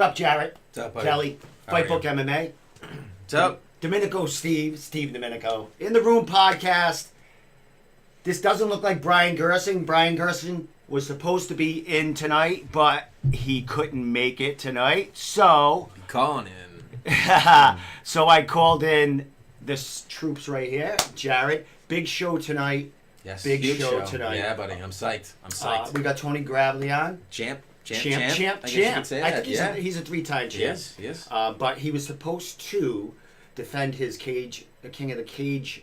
What up, Jarrett? What's up, buddy? Kelly, Fight Book MMA. What's up? Domenico Steve Domenico. In the Room podcast. This doesn't look like Brian Gerson. Brian Gerson was supposed to be in tonight, but he couldn't make it tonight. So, Calling in. so I called in this troops right here. Jarrett, big show tonight. Yes, big huge show tonight. Yeah, buddy, I'm psyched. We got Tony Gravely on. Champ. I guess you could say that. I think he's a three-time champ. Yes. But he was supposed to defend his the King of the Cage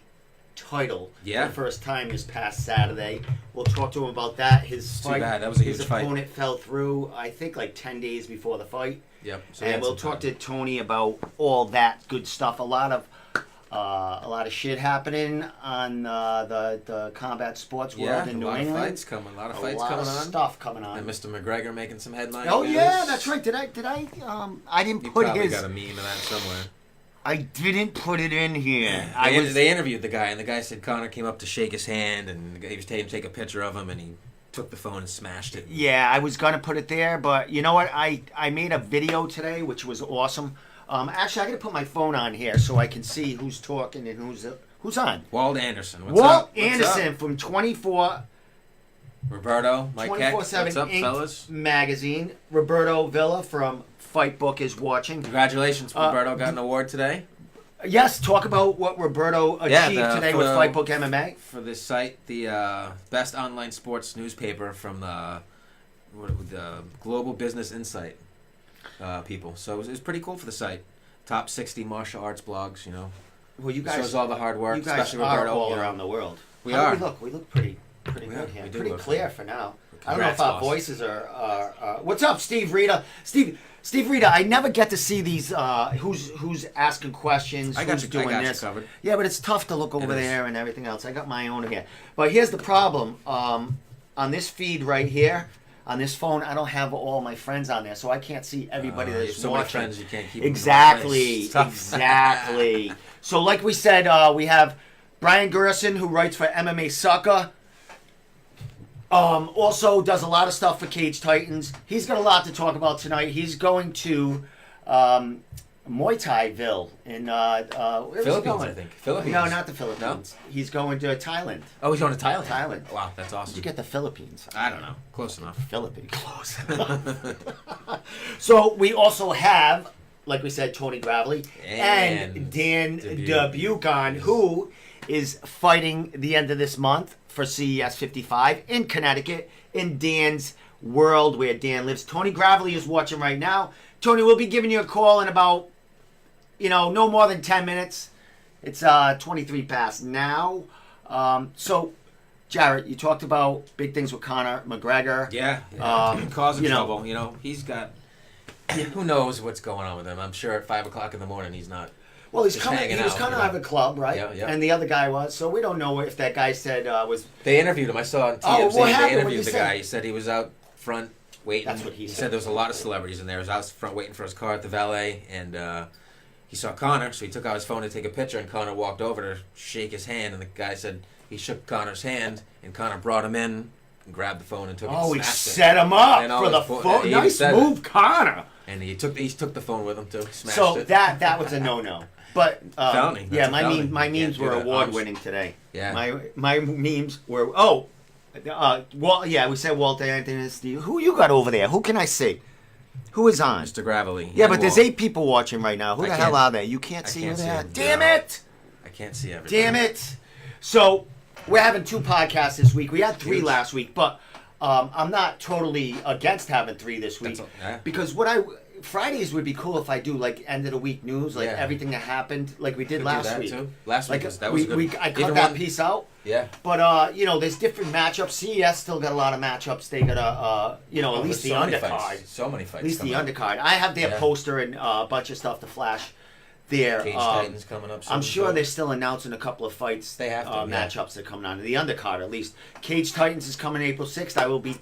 title for the first time this past Saturday. We'll talk to him about that. His fight, too bad. That was a huge fight. His opponent fell through, I think, like 10 days before the fight. Yep. So and we'll talk to Tony about all that good stuff. A lot of shit happening on the combat sports world in New England. A lot of fights coming. A lot of fights coming on. Stuff coming on. And Mr. McGregor making some headlines. Oh yeah, that's right. Did I didn't you put probably his. got a meme of that somewhere. I didn't put it in here. They interviewed the guy, and the guy said Conor came up to shake his hand, and he was take a picture of him, and he took the phone and smashed it. Yeah, I was gonna put it there, but you know what? I made a video today, which was awesome. Actually, I gotta put my phone on here so I can see who's talking and who's on. Walt Anderson. Walt Anderson from 24. Roberto, Mike 24/7 what's up, Inked fellas? Magazine. Roberto Villa from Fight Book is watching. Congratulations, Roberto got an award today. Yes, talk about what Roberto achieved today with Fight Book MMA. For this site, the best online sports newspaper from the Global Business Insight people. So it was pretty cool for the site. Top 60 martial arts blogs, you know. Well, you guys shows all the hard work, you guys especially Roberto. All around the world. We How are. do we look? We look pretty good here. Pretty clear for now. I don't know if our voices are. What's up, Steve Rita? Steve Rita, I never get to see these. Who's asking questions? Who's doing this? Covered. Yeah, but it's tough to look over there and everything else. I got my own here. But here's the problem. On this feed right here, on this phone, I don't have all my friends on there, so I can't see everybody that's so watching. many friends, you can't keep Exactly. So, like we said, we have Brian Gerson, who writes for MMA Sucker. Also does a lot of stuff for Cage Titans. He's got a lot to talk about tonight. He's going to Muay Thai-ville in Philippines, I think. Philippines. No, not the Philippines. No? He's going to Thailand. Oh, he's going to Thailand? Thailand. Wow, that's awesome. Did you get the Philippines? I don't know. Close enough. Philippines. Close enough. So we also have, like we said, Tony Gravely and Dan Dubuque on, who is fighting the end of this month for CES 55 in Connecticut, in Dan's world where Dan lives. Tony Gravely is watching right now. Tony, we'll be giving you a call in about, no more than 10 minutes. It's 23 past now. So, Jarrett, you talked about big things with Conor McGregor. Yeah. Causing trouble. He's got, who knows what's going on with him. I'm sure at 5 o'clock in the morning he's not. Well, he was coming out of a club, right? Yeah. And the other guy was. So we don't know if that guy said was. They interviewed him. I saw on TMZ. What happened? They interviewed the guy. He said he was out front waiting. That's what he said. He said there was a lot of celebrities in there. He was out front waiting for his car at the valet, and he saw Conor, so he took out his phone to take a picture, and Conor walked over to shake his hand, and the guy said he shook Conor's hand, and Conor brought him in and grabbed the phone and took it. Oh, he set him up for the phone. Nice move, Conor. And he took the phone with him too. Smashed it. that was a no. But felony. Yeah, my memes were award winning today. Yeah. My memes were we said Walt Anthony. Steve. Who you got over there? Who can I see? Who is on? Mr. Gravely. Yeah, but there's 8 people watching right now. Who the hell are they? You can't see who they are. Damn it! I can't see everything. Damn it! So we're having 2 podcasts this week. We had 3 last week, but I'm not totally against having 3 this week because Fridays would be cool if I do like end of the week news, like everything that happened, like we did last week. Too. Last week that was good. I cut that piece out. Yeah. But there's different matchups. CES still got a lot of matchups. They got at least the undercard. So many fights. At least the undercard. I have their poster and a bunch of stuff to flash. There, Cage Titans coming up soon. I'm sure they're still announcing a couple of fights. They have to, matchups that are coming on the undercard at least. Cage Titans is coming April 6th. I will be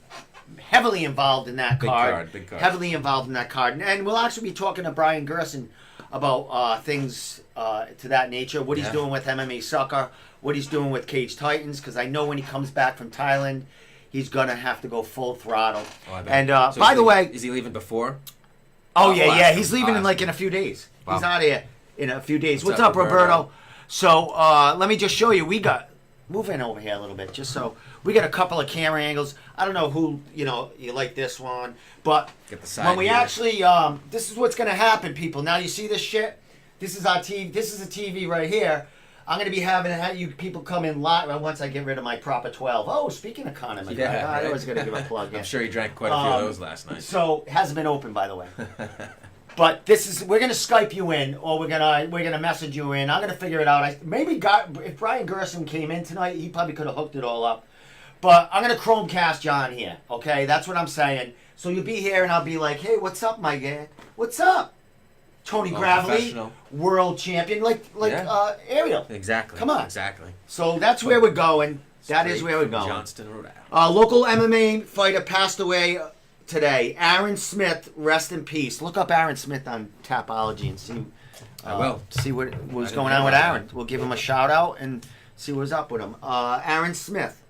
heavily involved in that card. Big card. Heavily involved in that card. And we'll actually be talking to Brian Gerson about things to that nature. What he's doing with MMA Sucker. What he's doing with Cage Titans. Because I know when he comes back from Thailand, he's going to have to go full throttle. Oh, and by the way... Is he leaving before? Oh, yeah, I'll yeah. ask He's him. leaving I'll ask in him. a few days. Wow. He's out of here in a few days. What's What's up, up, Roberto? Roberto? So let me just show you. We got move in over here a little bit, just so we got a couple of camera angles. I don't know who you like this one, but Get the side when we view. actually this is what's gonna happen, people. Now you see this shit. This is our TV. This is a TV right here. I'm gonna be having you people come in live once I get rid of my proper 12. Oh, speaking of Conor McGregor, Yeah, I right. was gonna give a plug. I'm in. sure he drank quite a few of those last night. So hasn't been open, by the way. But we're gonna Skype you in, or we're gonna message you in. I'm gonna figure it out. If Brian Gerson came in tonight, he probably could have hooked it all up. But I'm gonna Chromecast John here. Okay, that's what I'm saying. So you'll be here, and I'll be like, "Hey, what's up, my guy? What's up, Tony Gravely, professional. world champion, like Yeah. Ariel." Exactly. Come on. Exactly. So that's where we're going. That is Straight where we're from going. Johnston, Rhode Island. Local MMA fighter passed away today. Aaron Smith, rest in peace. Look up Aaron Smith on Tapology and see. I will. See what was I going didn't on with know that. Aaron. We'll give him a shout out and see what's up with him. Aaron Smith,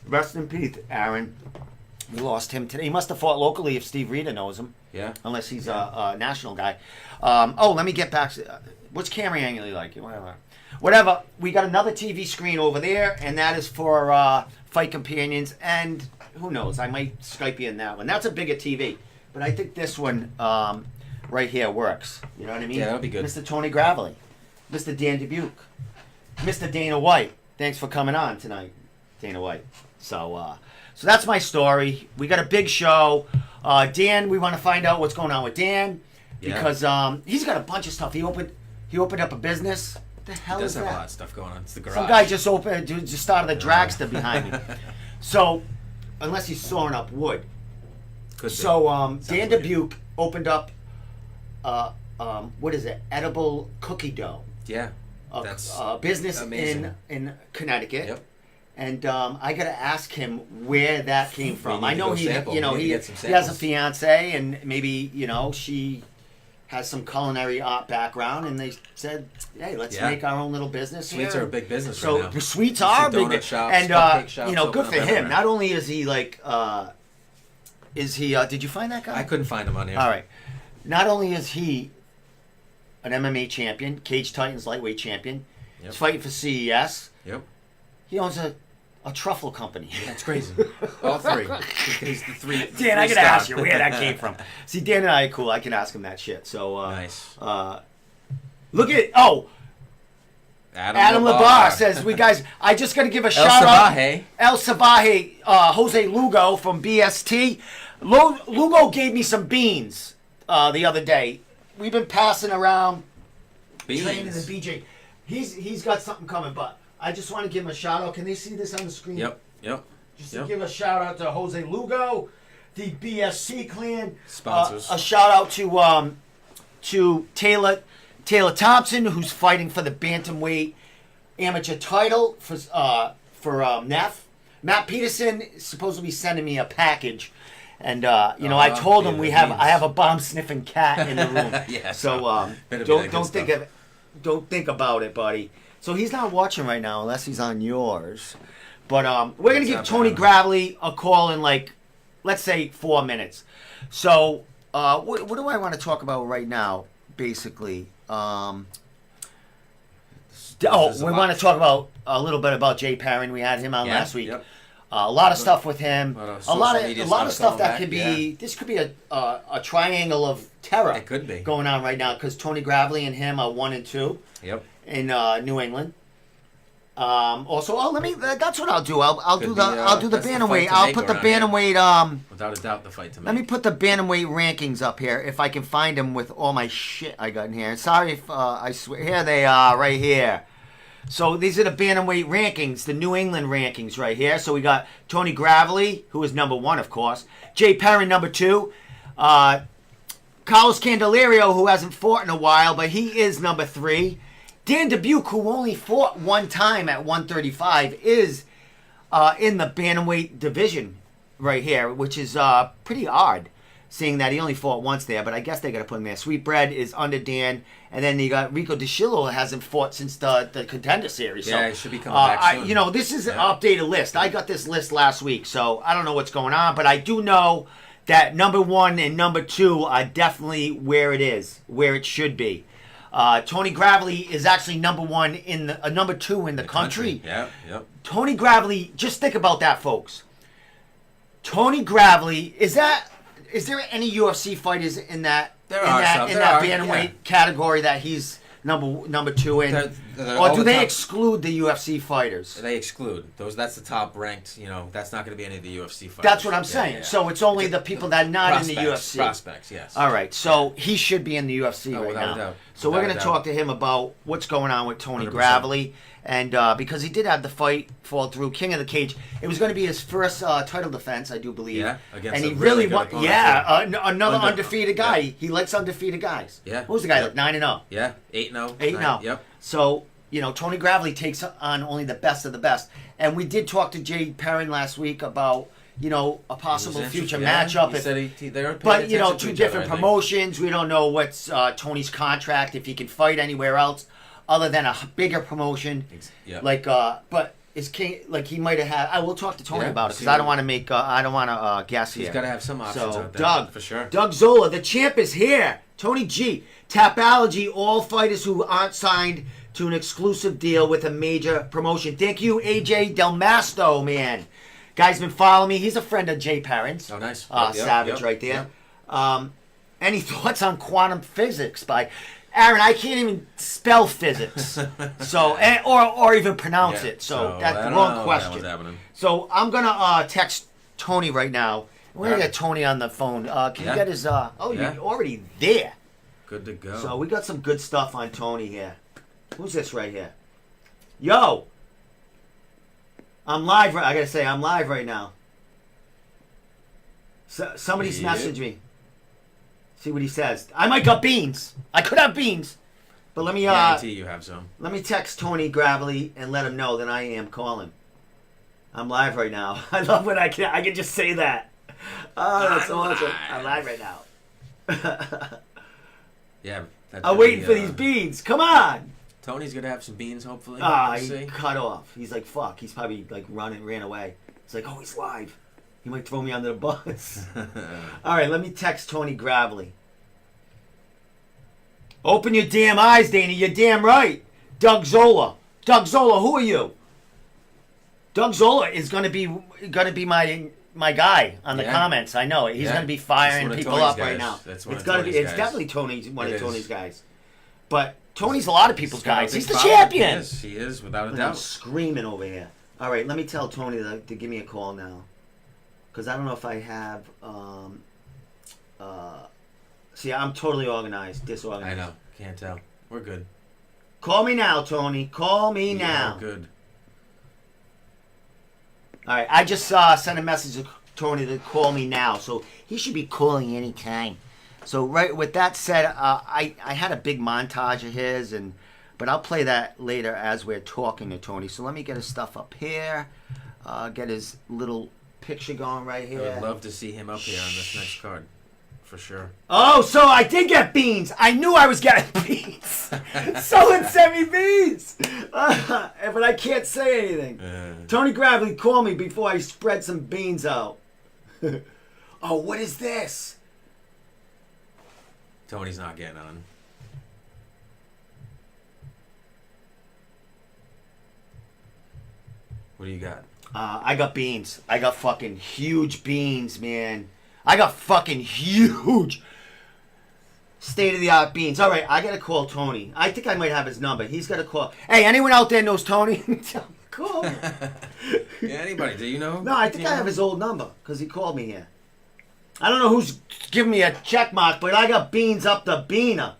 rest in peace, Aaron. We lost him today. He must have fought locally if Steve Rita knows him, Yeah. unless he's a national guy. Let me get back. What's camera angle like? Whatever. We got another TV screen over there, and that is for Fight Companions. And who knows? I might Skype you in that one. That's a bigger TV, but I think this one right here works. You know what I mean? Yeah, that'll be good. Mr. Tony Gravely, Mr. Dan Dubuque, Mr. Dana White. Thanks for coming on tonight, Dana White. So that's my story. We got a big show. Dan, we want to find out what's going on with Dan because he's got a bunch of stuff. He opened up a business. What the hell He is does have that? a lot of stuff going on. It's the garage. Some guy just started a dragster behind me. So, unless he's sawing up wood. Could be. So, Dan Sounds like it. Dubuque opened up, what is it? Edible cookie dough. Yeah. That's A business amazing. in Connecticut. Yep. And I got to ask him where that came from. need I to know go he, sample. you know, We need he to get some he has a samples. fiance, and maybe she has some culinary art background, and they said, "Hey, let's Yeah. make our own little business." Sweets here. are a big business So right now. the sweets You see are big, donut shops, and cupcake shops good open for up him. everywhere. Not only is he like, is he? Did you find that guy? I couldn't find him on here. All right. Not only is he an MMA champion, Cage Titans lightweight champion, Yep. he's fighting for CES. Yep. He owns a truffle company. That's crazy. All three. He's the three. Dan, I three gotta star. ask you where that came from. See, Dan and I are cool. I can ask him that shit. So, Nice. look at Adam Adam Labar Labar says, "We guys, I just gotta give a shout out." Savaje. El Savaje, Jose Lugo from BST. Lugo gave me some beans the other day. We've been passing around training the Beans. BJ. He's got something coming, but I just want to give him a shout out. Can they see this on the screen? Yep. Yep. Just to Yep. give a shout out to Jose Lugo, the BSC clan. Sponsors. A shout out to Taylor Thompson, who's fighting for the bantamweight amateur title for Neff. Matt Peterson is supposed to be sending me a package, and I told him yeah, I have a bomb sniffing cat in the room. Yeah, So better be don't that don't good think stuff. of it. Don't think about it, buddy. So he's not watching right now unless he's on yours. But we're gonna That's give not Tony bad. Gravely a call in let's say 4 minutes. So what do I want to talk about right now? Basically, we There's a lot. want to talk about a little bit about Jay Perrin. We had him on Yeah, last week. yep. A lot of stuff with him. A lot of A social lot media of stuff stuff that coming could be. back, This could be a triangle of terror. It could be. Going on right now because Tony Gravely and him are 1 and 2 Yep. in New England. Also, that's what I'll do. I'll Could do be, I'll do the that's the bantamweight. fight to I'll make put the around here. bantamweight. Without a doubt, the fight to make. Let me put the bantamweight rankings up here if I can find them with all my shit I got in here. Sorry if I swear. Here they are, right here. So these are the bantamweight rankings, the New England rankings right here. So we got Tony Gravely, who is number 1, of course. Jay Perrin, number 2. Carlos Candelario, who hasn't fought in a while, but he is number 3. Dan Dubuque, who only fought one time at 135, is in the bantamweight division right here, which is pretty odd, seeing that he only fought once there, but I guess they got to put him there. Sweetbread is under Dan, and then you got Rico DeShillo hasn't fought since the Contender Series. Yeah, so, he should be coming back soon. this is an updated list. I got this list last week, so I don't know what's going on, but I do know that number 1 and number 2 are definitely where it should be. Tony Gravely is actually number 2 in the country. Yeah, yep. Tony Gravely, just think about that, folks. Tony Gravely, is there any UFC fighters in that bantamweight category that he's number 2 in? Or do they exclude the UFC fighters? They exclude those. That's the top ranked. That's not going to be any of the UFC fighters. That's what I'm saying. Yeah. So it's only the people that are not in the UFC. Prospects, yes. All right. So he should be in the UFC right now. Doubt. So we're going to talk to him about what's going on with Tony 100%. Gravely. And because he did have the fight fall through, King of the Cage. It was going to be his first title defense, I do believe. Yeah, against and he really won. Yeah, another undefeated guy. Yeah. He likes undefeated guys. Yeah. What was the guy like? 9-0. Yeah, 8-0. 8-0. Yep. So Tony Gravely takes on only the best of the best. And we did talk to Jay Perrin last week about a possible future matchup. He said they were but two different promotions. We don't know what's Tony's contract, if he can fight anywhere else other than a bigger promotion. Yep. But is King he might have had? I will talk to Tony about it because I don't want to make guess here. He's got to have some options out there. Doug, for sure. Doug Zola, the champ is here. Tony G, Tapology, all fighters who aren't signed to an exclusive deal with a major promotion. Thank you, AJ Del Masto, man. Guy's been following me. He's a friend of Jay Perrin's. Oh, nice. Savage right there. Yep. Any thoughts on quantum physics by Aaron? I can't even spell physics, or even pronounce it. So that's the wrong question. So I'm gonna text Tony right now. We're gonna get Tony on the phone. Can you get his? You're already there. Good to go. So we got some good stuff on Tony here. Who's this right here? Yo! I'm live. I gotta say, I'm live right now. Somebody's messaged me. See what he says. I might got beans. I could have beans. But let me guarantee you have some. Let me text Tony Gravely and let him know that I am calling. I'm live right now. I love when I can just say that. Oh, that's awesome. I'm live right now. Yeah. I'm waiting for these beans. Come on. Tony's gonna have some beans, hopefully. He cut off. He's like, fuck. He's probably ran away. It's like, oh, he's live. He might throw me under the bus. All right, let me text Tony Gravely. Open your damn eyes, Dana. You're damn right. Doug Zola. Doug Zola, who are you? Doug Zola is gonna be my guy on the comments. I know it. He's gonna be firing people up right now. It's definitely one of Tony's guys. But Tony's a lot of people's guys. He's the champion. He is, without a doubt. I'm screaming over here. All right, let me tell Tony to give me a call now. Because I don't know if I have... see, I'm totally organized, disorganized. I know. Can't tell. We're good. Call me now, Tony. Call me now. We're good. All right, I just sent a message to Tony to call me now. So he should be calling any time. So right with that said, I had a big montage of his, but I'll play that later as we're talking to Tony. So let me get his stuff up here, get his little picture going right here. I would love to see him up here on this next card, for sure. Oh, so I did get beans. I knew I was getting beans. Someone sent me beans, but I can't say anything. Tony Gravely, call me before I spread some beans out. Oh, what is this? Tony's not getting on. What do you got? I got beans. I got fucking huge beans, man. I got fucking huge state-of-the-art beans. All right, I got to call Tony. I think I might have his number. He's got to call. Hey, anyone out there knows Tony? Call me. Yeah, anybody. Do you know? No, I think I have his old number because he called me here. I don't know who's giving me a check mark, but I got beans up the beaner.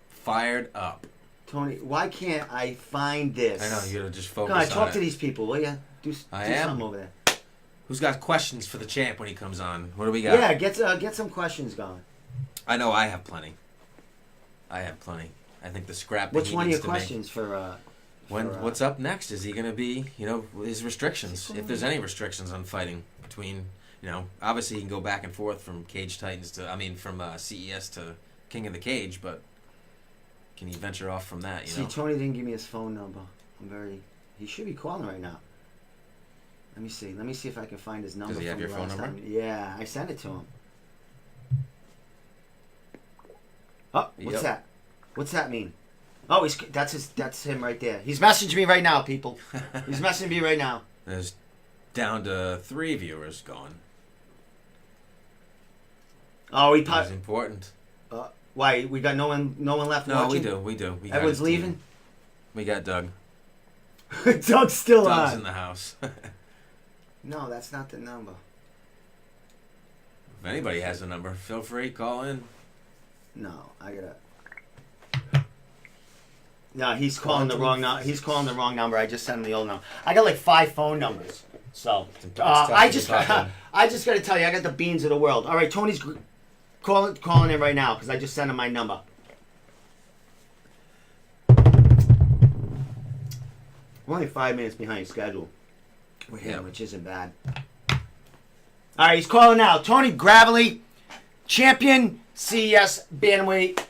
Fired up. Tony, why can't I find this? I know, you gotta just focus on it. Talk to these people, will you? Do something over there. Who's got questions for the champ when he comes on? What do we got? Yeah, get some questions going. I know I have plenty. I think the scrap that What's he one of needs your questions for... what's up next? Is he going to be, his restrictions, if there's any restrictions on fighting between... obviously he can go back and forth from Cage Titans from CES to King of the Cage, but can he venture off from that, See, Tony didn't give me his phone number. He should be calling right now. Let me see. Let me see if I can find his number. Does he have your phone number? Time. Yeah, I sent it to him. Oh, what's that? What's that mean? Oh, that's him right there. He's messaging me right now, people. He's messaging me right now. There's down to 3 viewers gone. Oh, That's important. Why? We got no one left watching? No, we do. We Everyone's leaving? We got Doug. Doug's still on. Doug's in the house. No, that's not the number. If anybody has a number, feel free, call in. No, I gotta. No, he's calling the wrong number. He's calling the wrong number. I just sent him the old number. I got like 5 phone numbers. So I just got to tell you, I got the beans of the world. All right, Tony's calling in right now because I just sent him my number. We're only 5 minutes behind schedule with him, which isn't bad. All right, he's calling now. Tony Gravely, champion CES bantamweight.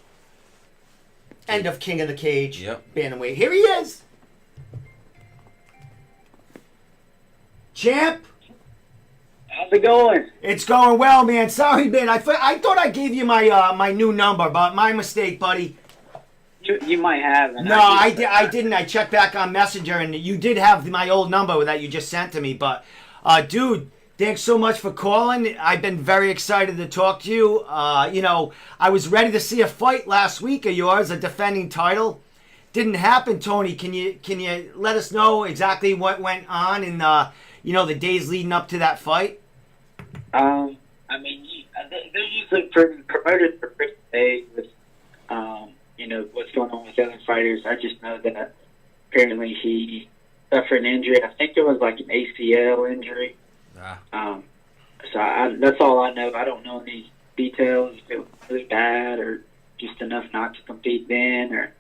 End of King of the Cage. Yep. Bantamweight. Here he is. Champ. How's it going? It's going well, man. Sorry, man. I thought I gave you my new number, but my mistake, buddy. You might have. No, I didn't. I checked back on Messenger, and you did have my old number that you just sent to me. But, dude, thanks so much for calling. I've been very excited to talk to you. I was ready to see a fight last week of yours, a defending title. Didn't happen, Tony. Can you let us know exactly what went on in the days leading up to that fight? I mean, they're usually promoted for pretty big with, what's going on with the other fighters. I just know that apparently he suffered an injury. I think it was like an ACL injury. So that's all I know. I don't know any details, if it was really bad or just enough not to compete then, or,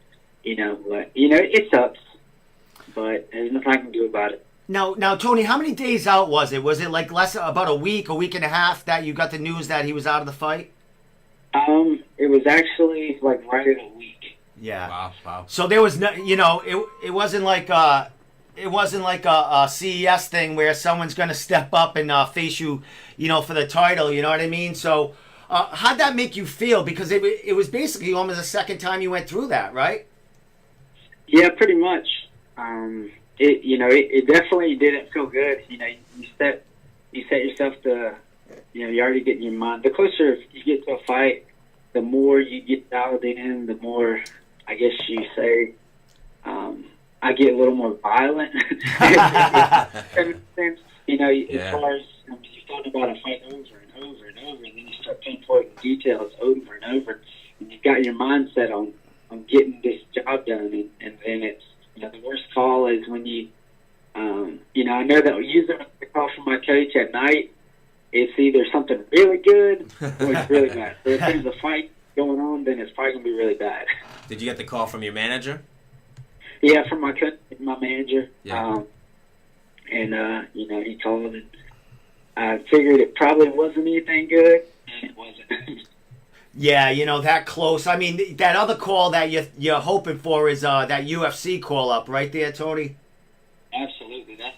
but, it sucks. But there's nothing I can do about it. Now, Tony, how many days out was it? Was it like about a week and a half that you got the news that he was out of the fight? It was actually like right in a week. Yeah. Wow. So there was no, it wasn't like a CES thing where someone's going to step up and face you, for the title. You know what I mean? So how'd that make you feel? Because it was basically almost the second time you went through that, right? Yeah, pretty much. It definitely didn't feel good. You set yourself to, you already get in your mind. The closer you get to a fight, the more you get dialed in, the more, I guess you say, I get a little more violent. As far as you've thought about a fight over and over and over, and then you start pinpointing details over and over, and you've got your mindset on getting this job done, and then it's, the worst call is when you, I know that usually when I call from my coach at night, it's either something really good or it's really bad. So if there's a fight going on, then it's probably going to be really bad. Did you get the call from your manager? Yeah, from my coach, my manager. Yeah. He called, and I figured it probably wasn't anything good, and it wasn't. Yeah, that close. I mean, that other call that you're hoping for is that UFC call up right there, Tony. Absolutely, that's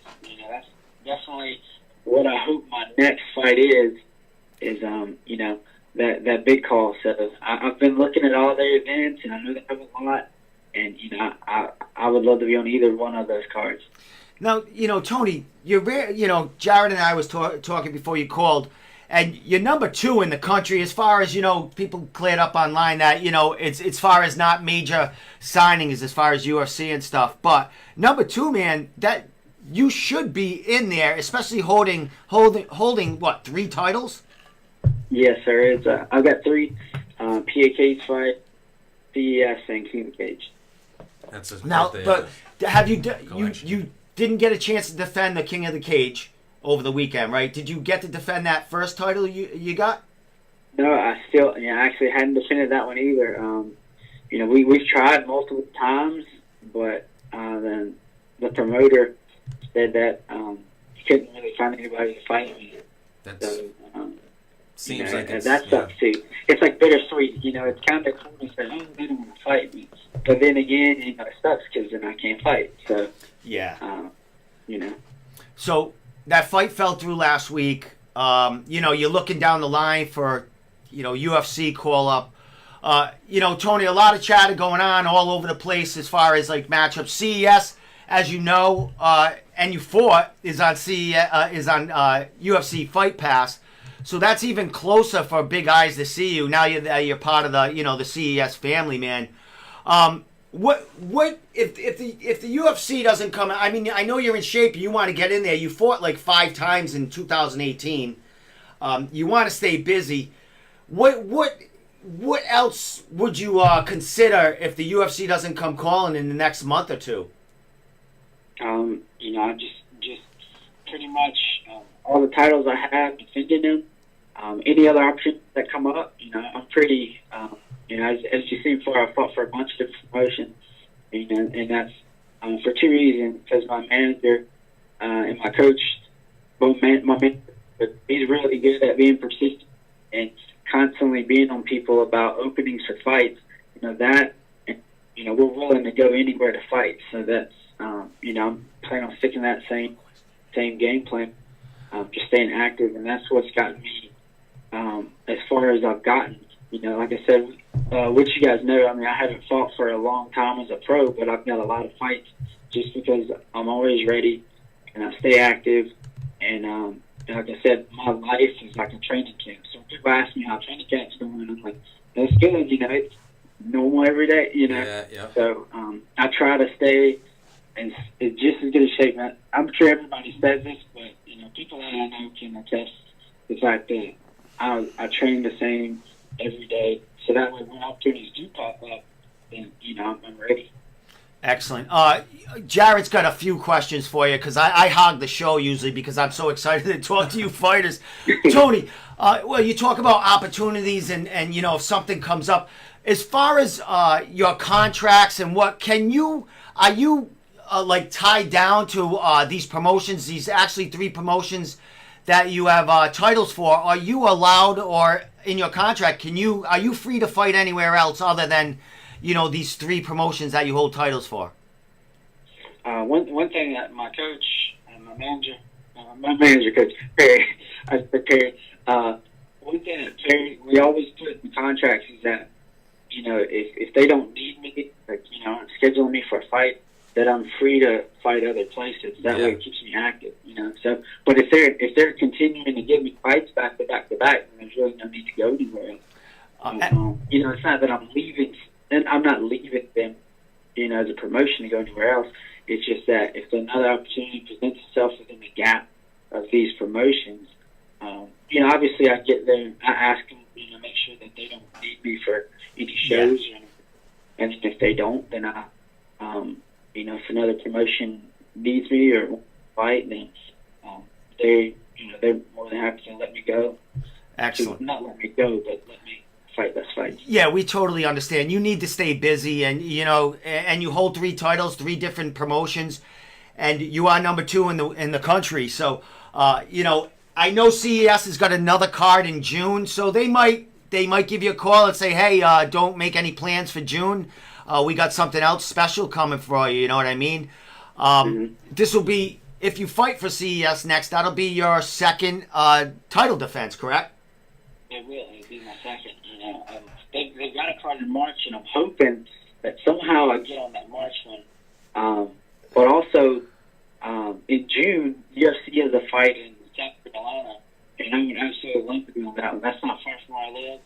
definitely what I hope my next fight is that big call. So I've been looking at all their events, and I know they have a lot, and I would love to be on either one of those cards. Now, Tony, you're Jared and I was talking before you called. And you're number 2 in the country as far as, people cleared up online that, it's far as not major signings as far as UFC and stuff. But number 2, man, that you should be in there, especially holding what, 3 titles? Yes, sir. I've got 3 PAKs fight, CES, and King of the Cage. That's now, but have you didn't get a chance to defend the King of the Cage over the weekend, right? Did you get to defend that first title you got? No, I actually hadn't defended that one either. We've tried multiple times, but then the promoter said that he couldn't really find anybody to fight me. Seems like that sucks too. It's like bittersweet. It's kind of cool to say, oh, they don't want to fight me, but then again, it sucks because then I can't fight. So yeah, you know. So that fight fell through last week. You're looking down the line for, UFC call up. Tony, a lot of chatter going on all over the place as far as like matchups. CES, as you know, and you fought is on UFC Fight Pass, so that's even closer for big eyes to see you. Now you're part of the CES family, man. What if the UFC doesn't come? I mean, I know you're in shape and you want to get in there. You fought like 5 times in 2018. You want to stay busy. What else would you consider if the UFC doesn't come calling in the next month or two? Just pretty much all the titles I have, defending them. Any other options that come up, I'm pretty. As you see before, I fought for a bunch of different promotions, and that's for 2 reasons. Because my manager and my coach, my manager, he's really good at being persistent and constantly being on people about openings for fights. That, and, we're willing to go anywhere to fight. So that's, I'm planning on sticking that same game plan, just staying active, and that's what's gotten me as far as I've gotten. Like I said, which you guys know, I mean, I haven't fought for a long time as a pro, but I've got a lot of fights just because I'm always ready and I stay active. And like I said, my life is like a training camp. So when people ask me how training camp's going, I'm like, that's good, it's normal every day, Yeah. So I try to stay in just as good a shape. I'm sure everybody says this, but, people that I know can attest the fact that I train the same every day, so that way when opportunities do pop up, then I'm ready. Excellent. Jared's got a few questions for you because I hog the show usually because I'm so excited to talk to you fighters. Tony, well, you talk about opportunities and if something comes up, as far as your contracts and are you like tied down to these promotions? These actually 3 promotions that you have titles for. Are you allowed, or in your contract, are you free to fight anywhere else other than, these 3 promotions that you hold titles for? One thing that my coach and my manager coach Perry, one thing that Perry, we always put in contracts is that, if they don't need me, like, scheduling me for a fight, that I'm free to fight other places. That way it keeps me active, So, but if they're continuing to give me fights back to back to back, then there's really no need to go anywhere else. It's not that I'm leaving, and I'm not leaving them, as a promotion to go anywhere else. It's just that if another opportunity presents itself within the gap of these promotions, obviously I get there, I ask them, make sure that they don't need me for any shows, and if they don't, then if another promotion needs me or wants to fight, then they're more than happy to let me go. Excellent. Not let me go, but let me fight this fight. Yeah, we totally understand. You need to stay busy, and and you hold 3 titles, 3 different promotions, and you are number 2 in the country. So, I know CES has got another card in June, so they might give you a call and say, hey, don't make any plans for June. We got something else special coming for you. You know what I mean? This will be, if you fight for CES next, that'll be your second title defense, correct? It will. It'll be my second. They've got a card in March, and I'm hoping that somehow I get on that March one. But also, in June, UFC has a fight in South Carolina, and I'm absolutely limping on that one. That's not far from where I live.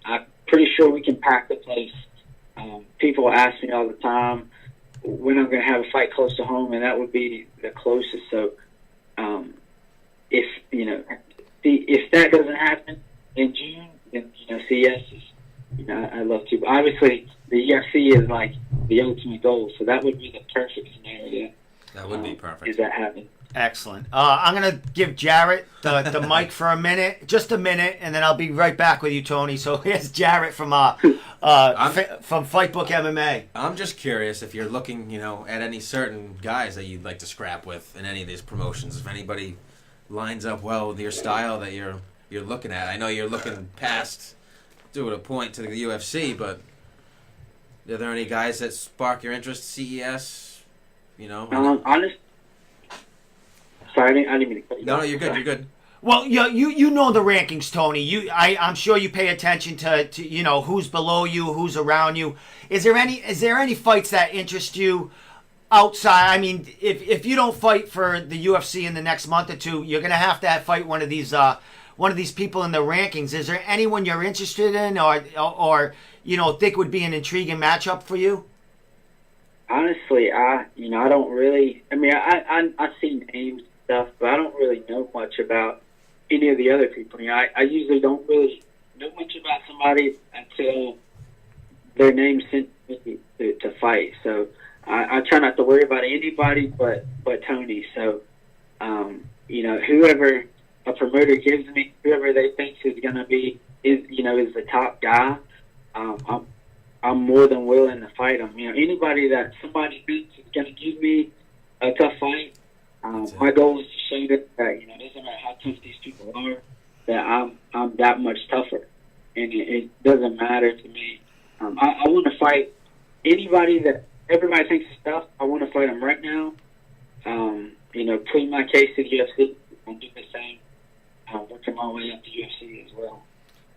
I'm pretty sure we can pack the place. People ask me all the time when I'm going to have a fight close to home, and that would be the closest. So, if that doesn't happen in June, then CES is. I love to. But obviously, the UFC is like the ultimate goal, so that would be the perfect scenario. That would be perfect. Is that happen? Excellent. I'm going to give Jarrett the mic for a minute, just a minute, and then I'll be right back with you, Tony. So here's Jarrett from Fightbook MMA. I'm just curious if you're looking, at any certain guys that you'd like to scrap with in any of these promotions. If anybody lines up well with your style that you're looking at. I know you're looking past to a point to the UFC, but are there any guys that spark your interest? CES, Honestly, Sorry, I didn't mean to cut you No, off. you're good. You're good. Well, you know the rankings, Tony. I'm sure you pay attention to who's below you, who's around you. Is there any fights that interest you outside? I mean, if you don't fight for the UFC in the next month or two, you're gonna have to fight one of these people in the rankings. Is there anyone you're interested in, or think would be an intriguing matchup for you? Honestly, I don't really. I mean, I see names and stuff, but I don't really know much about any of the other people. I usually don't really know much about somebody until their name's sent me to fight. So I try not to worry about anybody but Tony. So whoever a promoter gives me, whoever they think is going to be is the top guy. I'm more than willing to fight them. Anybody that somebody thinks is going to give me a tough fight. My goal is to show that it doesn't matter how tough these people are, that I'm that much tougher, and it doesn't matter to me. I want to fight anybody that everybody thinks is tough. I want to fight them right now. Plead my case to the UFC and do the same. Working my way up to UFC as well.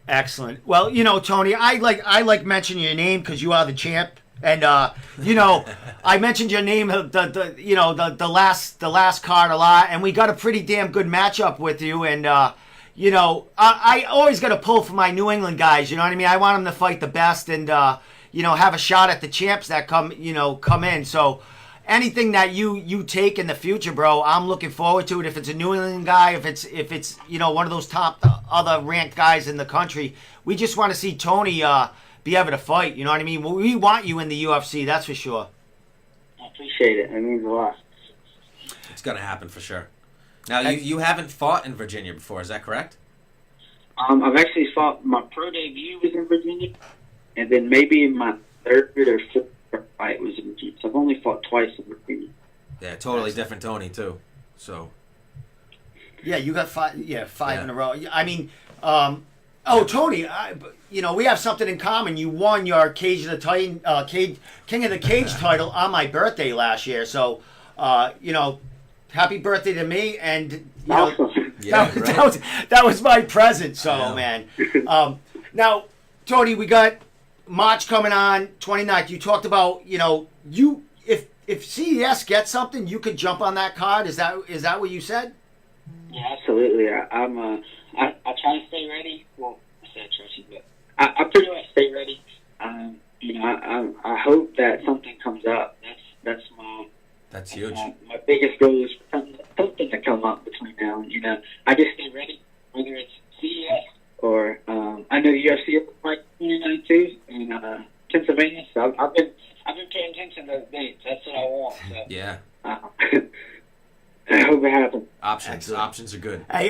Excellent. Well, Tony, I like mentioning your name because you are the champ. And I mentioned your name the last card a lot, and we got a pretty damn good matchup with you. And I always got to pull for my New England guys. You know what I mean? I want them to fight the best and have a shot at the champs that come in. So anything that you take in the future, bro, I'm looking forward to it. If it's a New England guy, if it's one of those top other ranked guys in the country, we just want to see Tony be able to fight. You know what I mean? We want you in the UFC, that's for sure. I appreciate it. It means a lot. It's gonna happen for sure. Now you haven't fought in Virginia before, is that correct? I've actually fought. My pro debut was in Virginia, and then maybe my third or fourth fight was in Virginia. So I've only fought twice in Virginia. Yeah, totally different Tony too. So. Yeah, you got five in a row. I mean, Tony, we have something in common. You won your King of the Cage title on my birthday last year. So, happy birthday to me. And that was my present. So, man. Now, Tony, we got March coming on 29th. You talked about if CES gets something, you could jump on that card. Is that what you said? Yeah, absolutely. I try to stay ready. Well, I said trusty, but I pretty much stay ready. I hope that something comes up. That's huge. My biggest goal is for something to come up between now and I just stay ready, whether it's CES or I know the UFC is like 29 too in Pennsylvania. So I've been paying attention to those dates. That's what I want. So, yeah. I hope it happens. Options are good. Hey,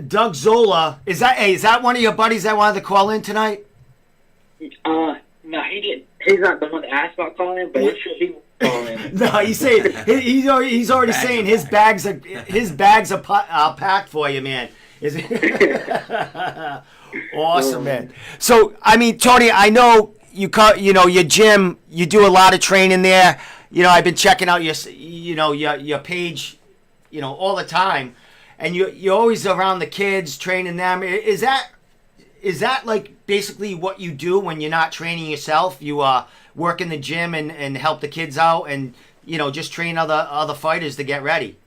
Doug Zola, is that one of your buddies that wanted to call in tonight? No, he didn't. He's not the one that asked about calling, but I'm sure he will call in. No, he's already saying his bags are packed for you, man. Is it? Awesome, man. So, I mean, Tony, I know your gym. You do a lot of training there. I've been checking out your page, all the time, and you're always around the kids, training them. Is that like basically what you do when you're not training yourself? You work in the gym and help the kids out, and just train other fighters to get ready.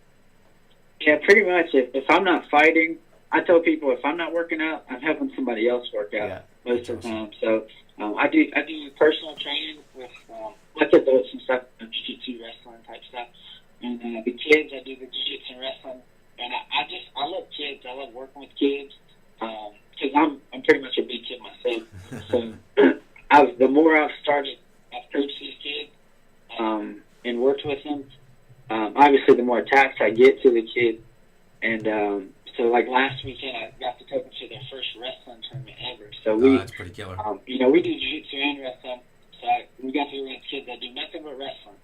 Yeah, pretty much. If I'm not fighting, I tell people if I'm not working out, I'm helping somebody else work out most of the time. So I do personal training with like adults and stuff, jiu-jitsu, wrestling type stuff. And the kids, I do the jiu-jitsu and wrestling. And I love kids. I love working with kids because I'm pretty much a big kid myself. So the more I've coached these kids and worked with them, obviously the more attached I get to the kids. And so like last weekend, I got to take them to their first wrestling tournament ever. So that's pretty killer. We do jiu-jitsu and wrestling. So we got to with kids that do nothing but wrestling.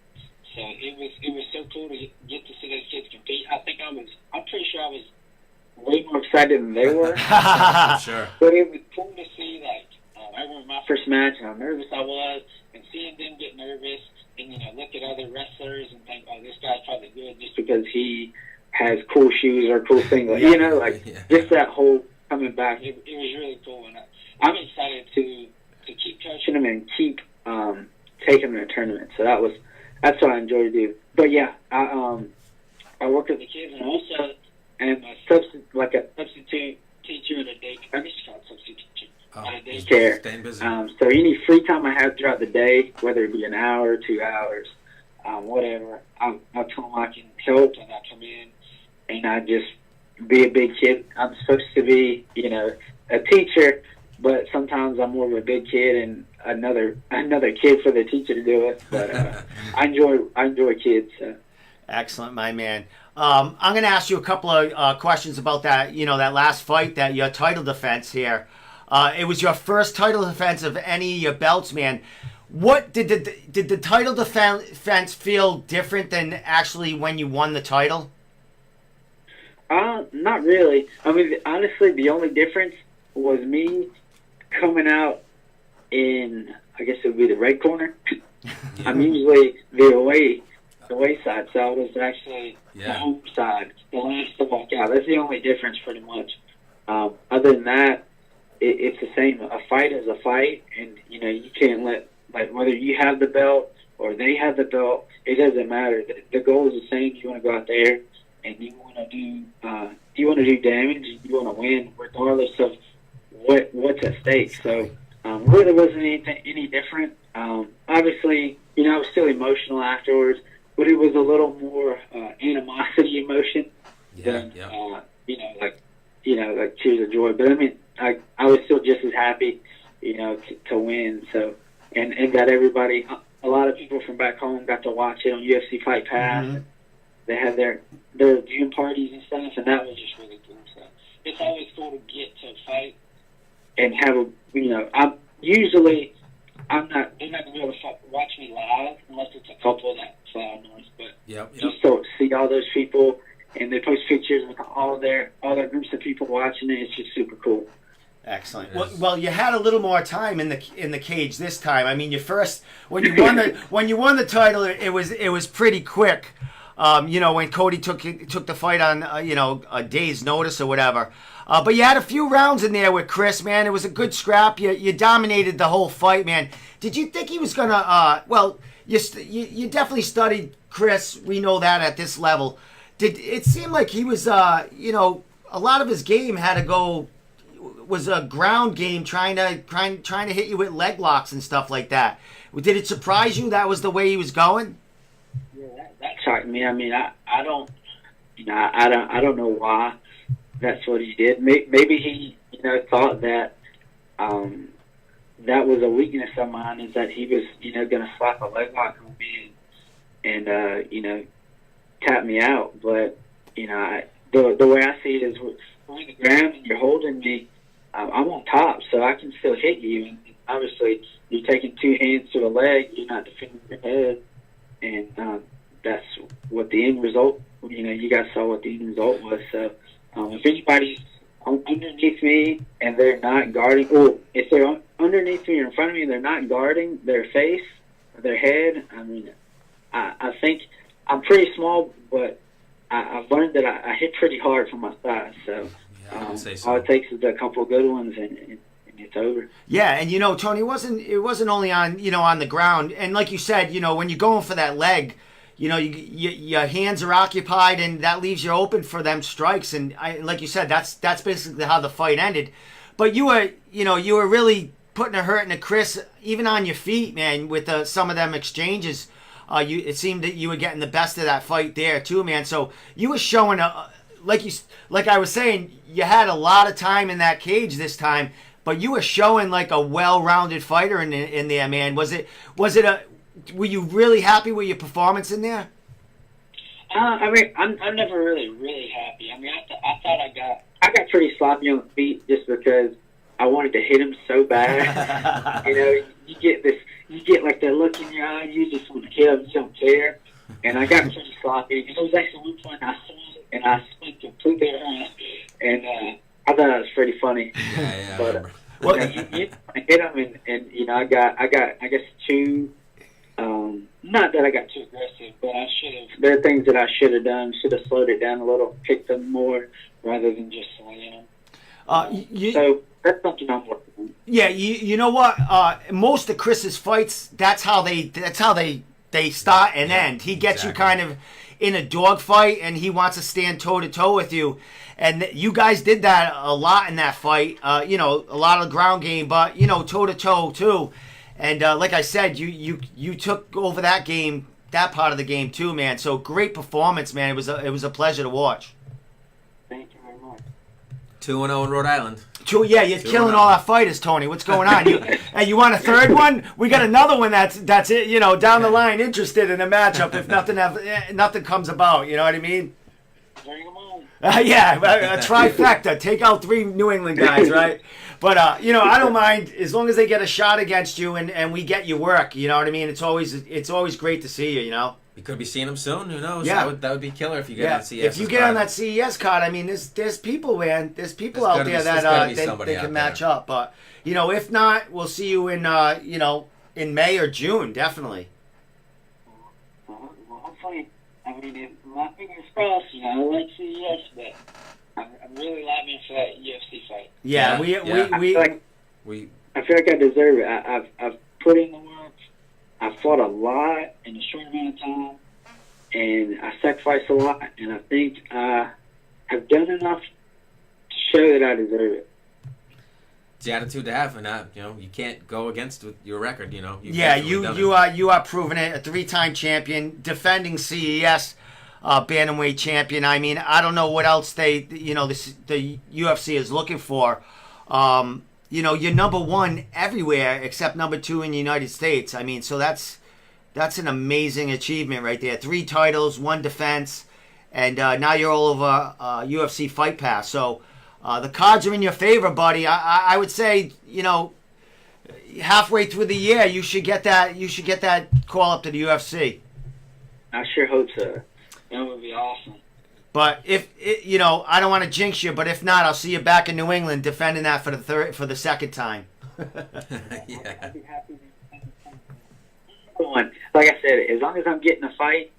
So it was so cool to get to see those kids compete. I'm pretty sure I was way more excited than they were. Sure. But it was cool to see I remember my first match and how nervous I was, and seeing them get nervous and look at other wrestlers and think, oh, this guy's probably good just because he has cool shoes or cool things. Like, just that whole coming back. It was really cool, and I'm excited to keep coaching them and keep taking them to tournaments. So that's what I enjoy to do. But yeah, I work with the kids, and also am a substitute teacher at a day. I guess you call it substitute teacher at a daycare. Staying busy. So any free time I have throughout the day, whether it be an hour, 2 hours, whatever, I tell them I can help, and I come in and I just be a big kid. I'm supposed to be, a teacher, but sometimes I'm more of a big kid and another kid for the teacher to do it. But I enjoy kids. So. Excellent, my man. I'm going to ask you a couple of questions about that. That last fight, your title defense here. It was your first title defense of any of your belts, man. What did the title defense feel different than actually when you won the title? Not really. I mean, honestly, the only difference was me coming out in, I guess it would be the red corner. I'm usually the away side, so I was actually the home side, the last to walk out. That's the only difference, pretty much. Other than that, it's the same. A fight is a fight, and you can't let, like, whether you have the belt or they have the belt, it doesn't matter. The goal is the same. You want to go out there and you want to do damage. You want to win, regardless of what's at stake. So really wasn't any different. Obviously, I was still emotional afterwards, but it was a little more animosity emotion than like tears of joy. But I mean, I was still just as happy, to win. So and that everybody, a lot of people from back home got to watch it on UFC Fight Pass. Mm-hmm. They had their viewing parties and stuff, and that was just really cool. So it's always cool to get to a fight and have a, they're not going to be able to watch me live unless it's a couple that fly north. But just to see all those people, and they post pictures with all their groups of people watching it, it's just super cool. Excellent. Well, you had a little more time in the cage this time. I mean, when you won the title, it was pretty quick. When Cody took the fight on a day's notice or whatever. But you had a few rounds in there with Chris, man. It was a good scrap. You dominated the whole fight, man. Did you think he was gonna? You definitely studied Chris. We know that at this level. Did it seem like he was? A lot of his game was a ground game, trying to hit you with leg locks and stuff like that. Did it surprise you that was the way he was going? Yeah, that shocked me. I mean, I don't know why that's what he did. Maybe he, thought that that was a weakness of mine, is that he was, going to slap a leg lock on me and tap me out. But, the way I see it is, we're on the ground and you're holding me, I'm on top, so I can still hit you. And obviously, you're taking two hands to a leg, you're not defending your head. And that's what the end result, you guys saw what the end result was. So if anybody's underneath me and they're not guarding, or if they're underneath me or in front of me and they're not guarding their face or their head, I mean, I think I'm pretty small, but I've learned that I hit pretty hard from my size. So, all it takes is a couple of good ones and it's over. Yeah, and Tony, it wasn't only on the ground, and like you said, when you're going for that leg, your hands are occupied, and that leaves you open for them strikes. And like you said, that's basically how the fight ended. But you were really putting a hurt into Chris, even on your feet, man, with some of them exchanges. It seemed that you were getting the best of that fight there too, man. So you were showing like I was saying, you had a lot of time in that cage this time, but you were showing like a well-rounded fighter in there, man. Were you really happy with your performance in there? I mean, I'm never really happy. I mean, I thought I got pretty sloppy on the feet just because I wanted to hit him so bad. You get like that look in your eye, you just want to hit him, you don't care. And I got pretty sloppy. It was actually one point I saw it and I spun completely around, and I thought it was pretty funny. Yeah. But you hit him, and I got I guess two. not that I got too aggressive, but I should have. There are things that I should have done. Should have slowed it down a little, picked them more rather than just slaying them. So that's something I'm working on. Yeah, you know what? Most of Chris's fights, that's how they start and end. He gets you kind of in a dogfight, and he wants to stand toe to toe with you. And you guys did that a lot in that fight. A lot of ground game, but toe to toe too. And like I said, you took over that game, that part of the game too, man. So great performance, man. It was a pleasure to watch. Thank you very much. 2-0 in Rhode Island. Yeah, you're killing all our fighters, Tony. What's going on? You want a third one? We got another one that's it. Down the line, interested in a matchup if nothing comes about. You know what I mean? Bring them on. A trifecta. Take out 3 New England guys, right? But I don't mind as long as they get a shot against you and we get you work. You know what I mean? It's always great to see you. You could be seeing him soon. Who knows? Yeah. That would be killer if you get on CES. If you get on that CES card, I mean, there's people, man. There's people out there that they can match up. But if not, we'll see you in in May or June, definitely. Well, hopefully, I mean, my fingers crossed. I like CES, but I'm really lobbying for that UFC fight. Yeah, I feel like I deserve it. I've put in the work. I fought a lot in a short amount of time, and I sacrificed a lot, and I think I have done enough to show that I deserve it. It's the attitude to have, and you can't go against your record. You are proving it. A 3-time champion, defending CES bantamweight champion. I mean, I don't know what else the UFC is looking for. You're number 1 everywhere except number 2 in the United States. I mean, so that's an amazing achievement right there. 3 titles, 1 defense, and now you're all over UFC Fight Pass. So the cards are in your favor, buddy. I would say, halfway through the year, you should get that call up to the UFC. I sure hope so. That would be awesome. But if I don't want to jinx you, but if not, I'll see you back in New England defending that for the second time. Yeah. Like I said, as long as I'm getting a fight,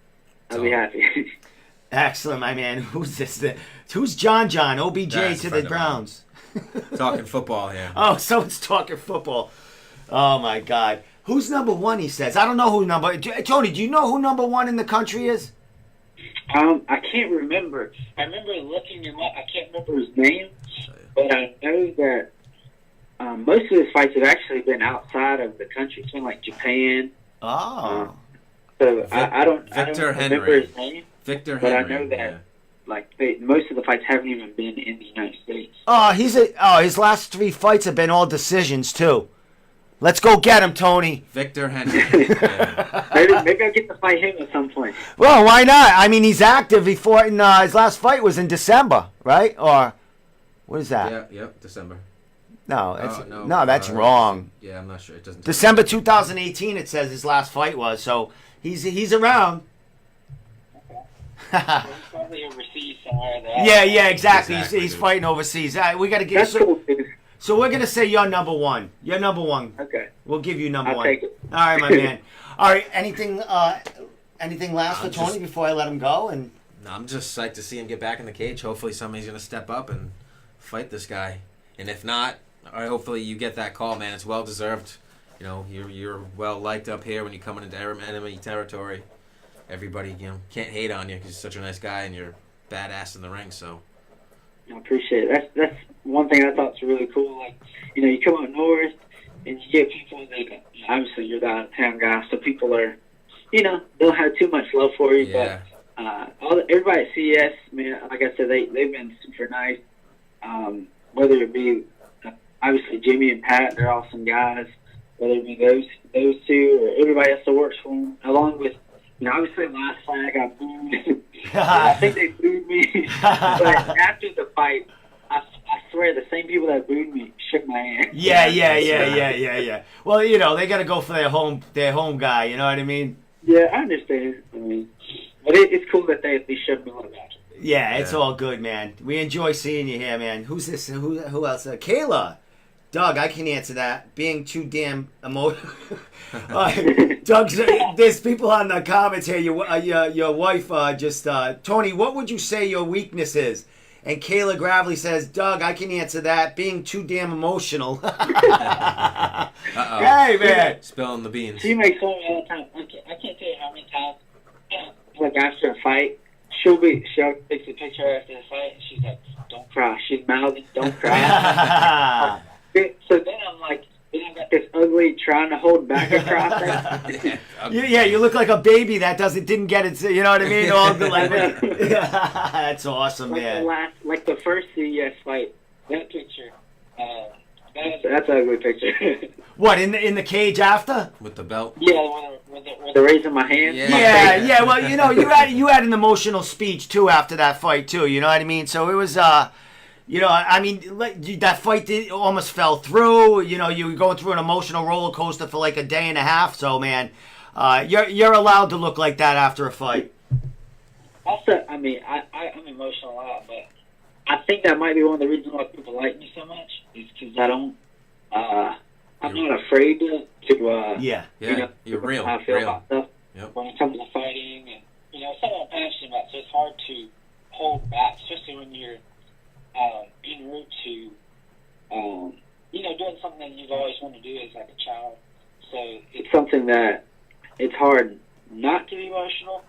I'll be happy. Excellent, my man. Who's this? Who's John? OBJ to the Browns. Talking football here. Oh, so it's talking football. Oh my God. Who's number 1? He says. I don't know who number. Tony, do you know who number 1 in the country is? I can't remember. I remember looking him up. I can't remember his name, but I know that most of his fights have actually been outside of the country. It's been like Japan. Oh. So I don't remember his name. Victor Henry. Henry. But I know that most of the fights haven't even been in the United States. Oh, his last 3 fights have been all decisions too. Let's go get him, Tony. Victor Henry. Yeah. Maybe I'll get to fight him at some point. Well, why not? I mean, he's active. His last fight was in December, right? Or what is that? Yeah, December. No, that's wrong. Yeah, I'm not sure. It doesn't. December 2018. It says his last fight was. So he's around. Okay. He's probably overseas somewhere. Yeah, exactly. He's fighting overseas. We got to get. That's cool, dude. So we're gonna say you're number 1. You're number 1. Okay. We'll give you number 1. I'll take it. All right, my man. All right. Anything last for Tony before I let him go? And I'm just psyched to see him get back in the cage. Hopefully somebody's gonna step up and fight this guy. And if not, hopefully you get that call, man. It's well deserved. You're well liked up here when you're coming into enemy territory. Everybody can't hate on you because you're such a nice guy and you're badass in the ring. So. I appreciate it. That's one thing I thought was really cool. Like, you come up north and you get people that obviously you're the out of town guy, so people are, don't have too much love for you. Yeah. But everybody at CES, man, like I said, they've been super nice. Whether it be obviously Jimmy and Pat, they're awesome guys. Whether it be those two or everybody else that works for them, along with. Obviously last fight I got booed. I think they booed me. But after the fight, I swear the same people that booed me shook my hand. Yeah. Well, they got to go for their home guy. You know what I mean? Yeah, I understand. But it's cool that they at least shook me like that. Yeah, it's all good, man. We enjoy seeing you here, man. Who's this? Who else? Kayla. Doug, I can answer that. Being too damn emotional. Doug's, there's people on the comments here. Your wife Tony, what would you say your weakness is? And Kayla Gravely says, Doug, I can answer that. Being too damn emotional. Uh-oh. Hey, man. Spilling the beans. She makes fun of me all the time. I can't tell you how many times, like after a fight, she'll takes a picture after the fight, and she's like, "Don't cry." She's mouthing, "Don't cry." So then I'm like, then I got this ugly trying to hold back a cry. Yeah, you look like a baby that didn't get it. You know what I mean? All the, like, that's awesome, man. Like the first CES fight, that picture. That's an ugly picture. What, in the cage after? With the belt? Yeah, with the raising my hand. Yeah. Well, you had an emotional speech too after that fight too. You know what I mean? So it was, that fight almost fell through. You know, you were going through an emotional roller coaster for like a day and a half. So man, you're allowed to look like that after a fight. Also, I mean, I'm emotional a lot, but I think that might be one of the reasons why people like me so much is because I'm not afraid to you're real. How I feel about stuff. Yep. When it comes to fighting, and something I'm passionate about, so it's hard to hold back, especially when you're en route to doing something that you've always wanted to do as like a child. So it's something that it's hard not to be emotional,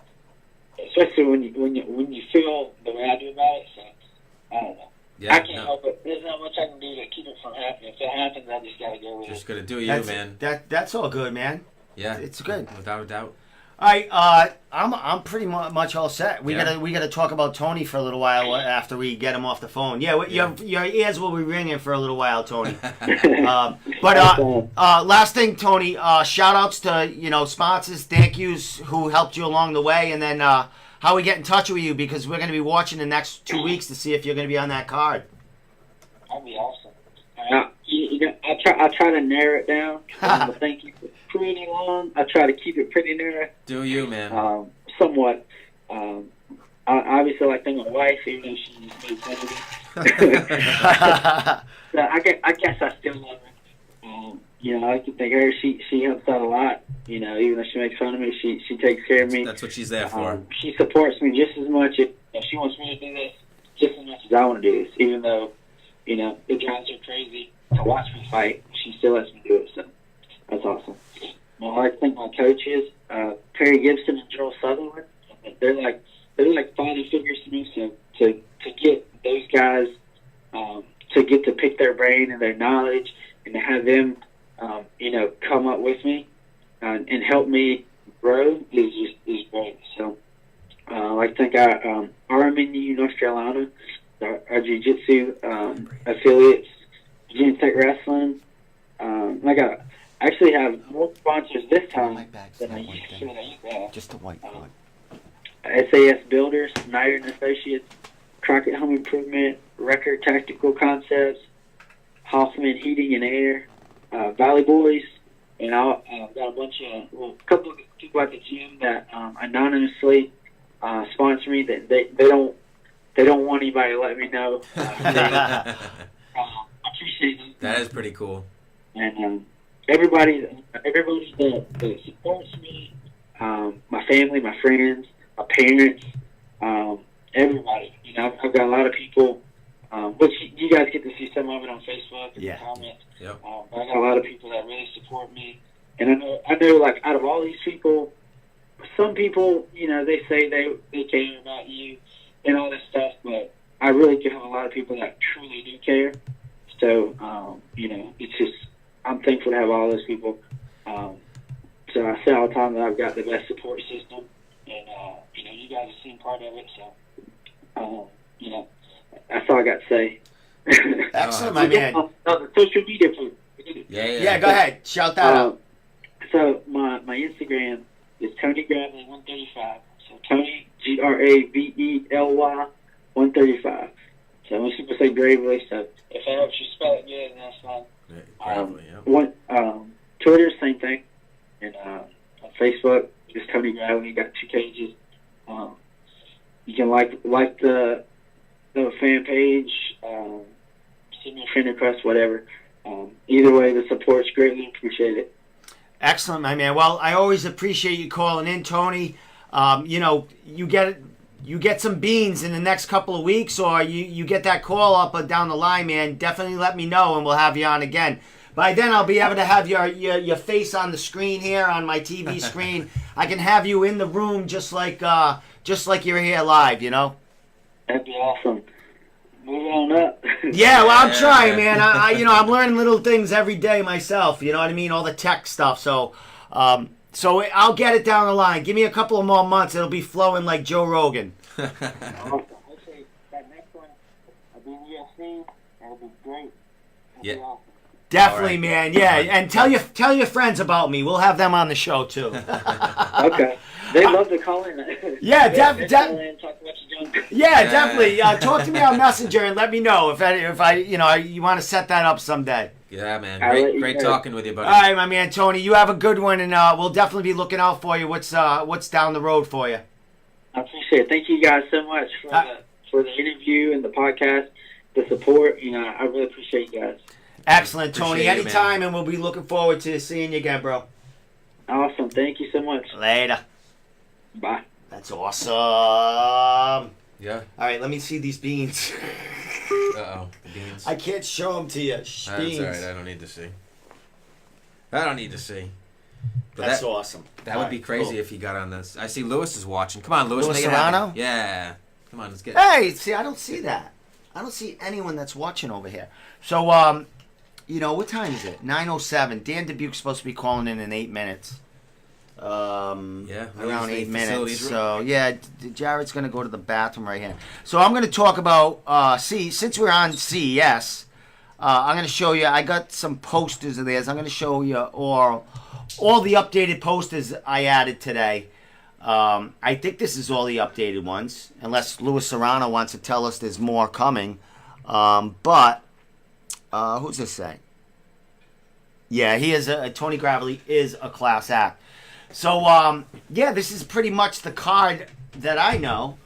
especially when you feel the way I do about it. So I don't know. Yeah, I can't help it. There's not much I can do to keep it from happening. If it happens, I just gotta go with it. Just gotta do you, man. That's all good, man. Yeah, it's good. Without a doubt. All right, I'm pretty much all set. We gotta talk about Tony for a little while after we get him off the phone. Your ears will be ringing for a little while, Tony. Last thing, Tony. Shout outs to sponsors, thank yous who helped you along the way, and then how we get in touch with you, because we're gonna be watching the next 2 weeks to see if you're gonna be on that card. That'd be awesome. I try to narrow it down. Thank you. Pretty long. I try to keep it pretty narrow. Do you, man? Somewhat. I obviously like my wife, even though she made fun of me. So I guess I still love her. I can think her. She helps out a lot. Even though she makes fun of me, she takes care of me. That's what she's there for. She supports me just as much. If she wants me to do this, just as much as I want to do this. Even though, it drives her crazy to watch me fight, she still lets me do it. So that's awesome. Well, I think my coaches, Perry Gibson and Joel Sutherland, they're like father figures to me. So to get those guys, to get to pick their brain and their knowledge, and to have them, come up with me and help me grow is great. So I think RMNU North Carolina, our jiu-jitsu affiliates, Virginia Tech Wrestling. I actually have more sponsors this time than I used to. Just a white card. SAS Builders, Snyder and Associates, Crockett Home Improvement, Record Tactical Concepts, Hoffman Heating and Air, Valley Boys, and I've got a couple of people at the gym that anonymously sponsor me. That they don't want anybody to let me know. I appreciate it. That is pretty cool. And everybody that supports me, my family, my friends, my parents, everybody. I've got a lot of people, which you guys get to see some of it on Facebook and comments. Yep. But I got a lot of people that really support me, and I know, like, out of all these people, some people, they say they care about you and all this stuff, but I really do have a lot of people that truly do care. So, it's just, I'm thankful to have all those people. So I say all the time that I've got the best support system, and you guys have seen part of it. So, that's all I got to say. Excellent, my man. The social media proof. Yeah, go ahead. Shout that out. So my Instagram is Tony Gravely 135. So Tony Gravely 135. So most people say Gravely. So if that helps you spell it good, then that's fine. Twitter, same thing, and on Facebook, just Tony Gravely. Got 2 pages. You can like the fan page, send me a friend request, whatever. Either way, the support's greatly appreciated. Excellent, my man. Well, I always appreciate you calling in, Tony. You get some beans in the next couple of weeks, or you get that call up or down the line, man. Definitely let me know, and we'll have you on again. By then, I'll be able to have your face on the screen here on my TV screen. I can have you in the room just like you're here live. That'd be awesome. Move on up. Yeah, well, I'm trying, man. I'm learning little things every day myself. You know what I mean? All the tech stuff. So I'll get it down the line. Give me a couple of more months. It'll be flowing like Joe Rogan. Awesome. Actually, that next one, I'll be in UFC. That'll be great. Yeah. Be awesome. Definitely, Right. man. Yeah, and tell your friends about me. We'll have them on the show too. Okay. They love to call in. Yeah, Talk about your junk. Yeah, definitely. Talk to me on Messenger and let me know if you want to set that up someday. Yeah, man. I'll let you Great know. talking with you, buddy. All right, my man, Tony. You have a good one, and we'll definitely be looking out for you. What's down the road for you? I appreciate it. Thank you guys so much for the interview and the podcast, the support. I really appreciate you guys. Excellent, Tony. Appreciate it, Anytime, and we'll be looking forward to seeing you again, bro. Awesome. Thank you so much. Later. Bye. That's awesome. Yeah. All right, let me see these beans. Uh-oh. The beans. I can't show them to you. That's Beans. all right. I don't need to see. But That's awesome. That would be crazy if he got on this. I see Lewis is watching. Come on, Lewis. Louis make it happen. Serrano? Yeah. Come on, let's get. Hey, see, I don't see that. I don't see anyone that's watching over here. So, what time is it? 9:07. Dan Dubuque's supposed to be calling in 8 minutes. Yeah, Around 8 minutes. facilities room. So, yeah, Jared's going to go to the bathroom right here. So, I'm going to talk about, since we're on CES, I'm going to show you, I got some posters of theirs. I'm going to show you all the updated posters I added today. I think this is all the updated ones, unless Louis Serrano wants to tell us there's more coming. But who's this say? Yeah, he is Tony Gravely is a class act. So this is pretty much the card that I know.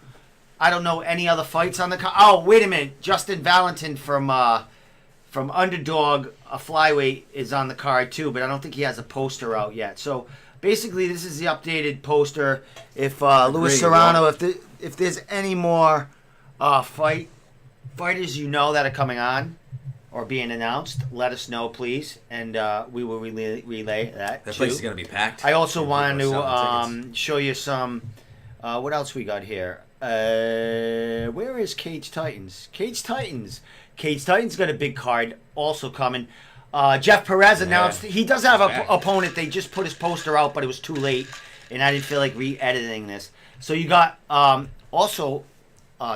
I don't know any other fights on the card. Oh, wait a minute, Justin Valentin from Underdog, a flyweight, is on the card too, but I don't think he has a poster out yet. So basically, this is the updated poster. If Louis Serrano, if there's any more fighters that are coming on or being announced, let us know, please, and we will relay that. That place is going to be packed. I also wanted People are selling to show you some. What else we got here? Where is Cage Titans? Cage Titans got a big card also coming. Jeff Perez announced he does have an opponent. They just put his poster out, but it was too late, and I didn't feel like re-editing this. So you got also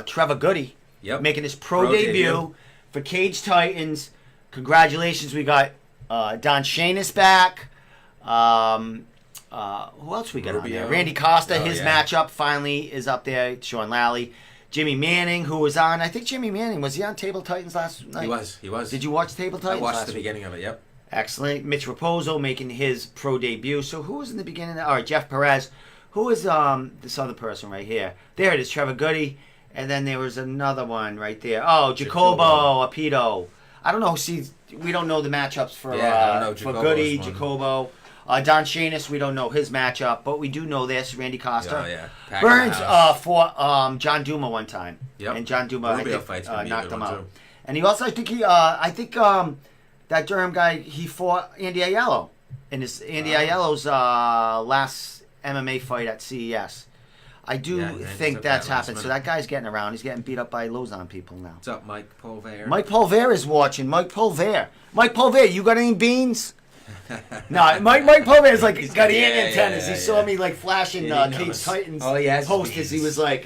Trevor Goody making his pro debut for Cage Titans. Congratulations. We got Don Shainis back. Who else we got on there? Randy Costa, his matchup finally is up there. Sean Lally. Jimmy Manning, who was on, I think Jimmy Manning, was he on Table Titans last night? He was. Did you watch Table Titans? I watched the beginning of it, yep. Excellent. Mitch Raposo making his pro debut. So who was in the beginning? All right, Jeff Perez. Who is this other person right here? There it is, Trevor Goody. And then there was another one right there. Oh, Jacobo Apito. I don't know. See, we don't know the matchups for Goody, Jacobo. Don Shainis, we don't know his matchup, but we do know this, Randy Costa. Oh, yeah. Burns fought John Duma one time. Yep. And John Duma, I think, knocked him out. Too. And he also, that Durham guy, he fought Andy Aiello in Andy Aiello's last MMA fight at CES. I do think that's happened. So that guy's getting around. He's getting beat up by Lausanne people now. What's up, Mike Pulver? Mike Pulver is watching. Mike Pulver, you got any beans? No, Mike Pulver is like got the antennas. He saw me like flashing Cage Titans posters. He was like,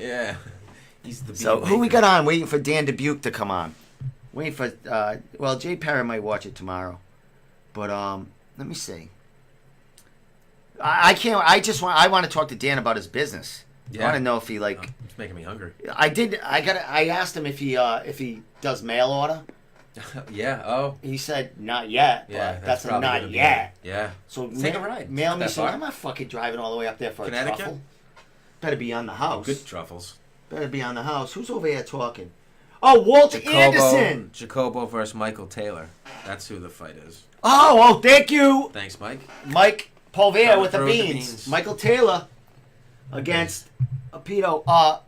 he's the. So who we got on? Waiting for Dan Dubuque to come on. Waiting for Jay Perry might watch it tomorrow, but let me see. I can't. I want to talk to Dan about his business. I want to know if he It's making me hungry. I asked him if he does mail order. Yeah. Oh. He said not yet. Yeah. That's a not yet. Yeah. So take a ride. Mail me some. I'm not fucking driving all the way up there for Connecticut? a truffle. Better be on the house. Good truffles. Better be on the house. Who's over here talking? Oh, Walt Anderson. Jacobo versus Michael Taylor. That's who the fight is. Oh, thank you, Thanks, Mike. Mike Polvere Coming with the through with the beans. beans. Michael Taylor against Pito.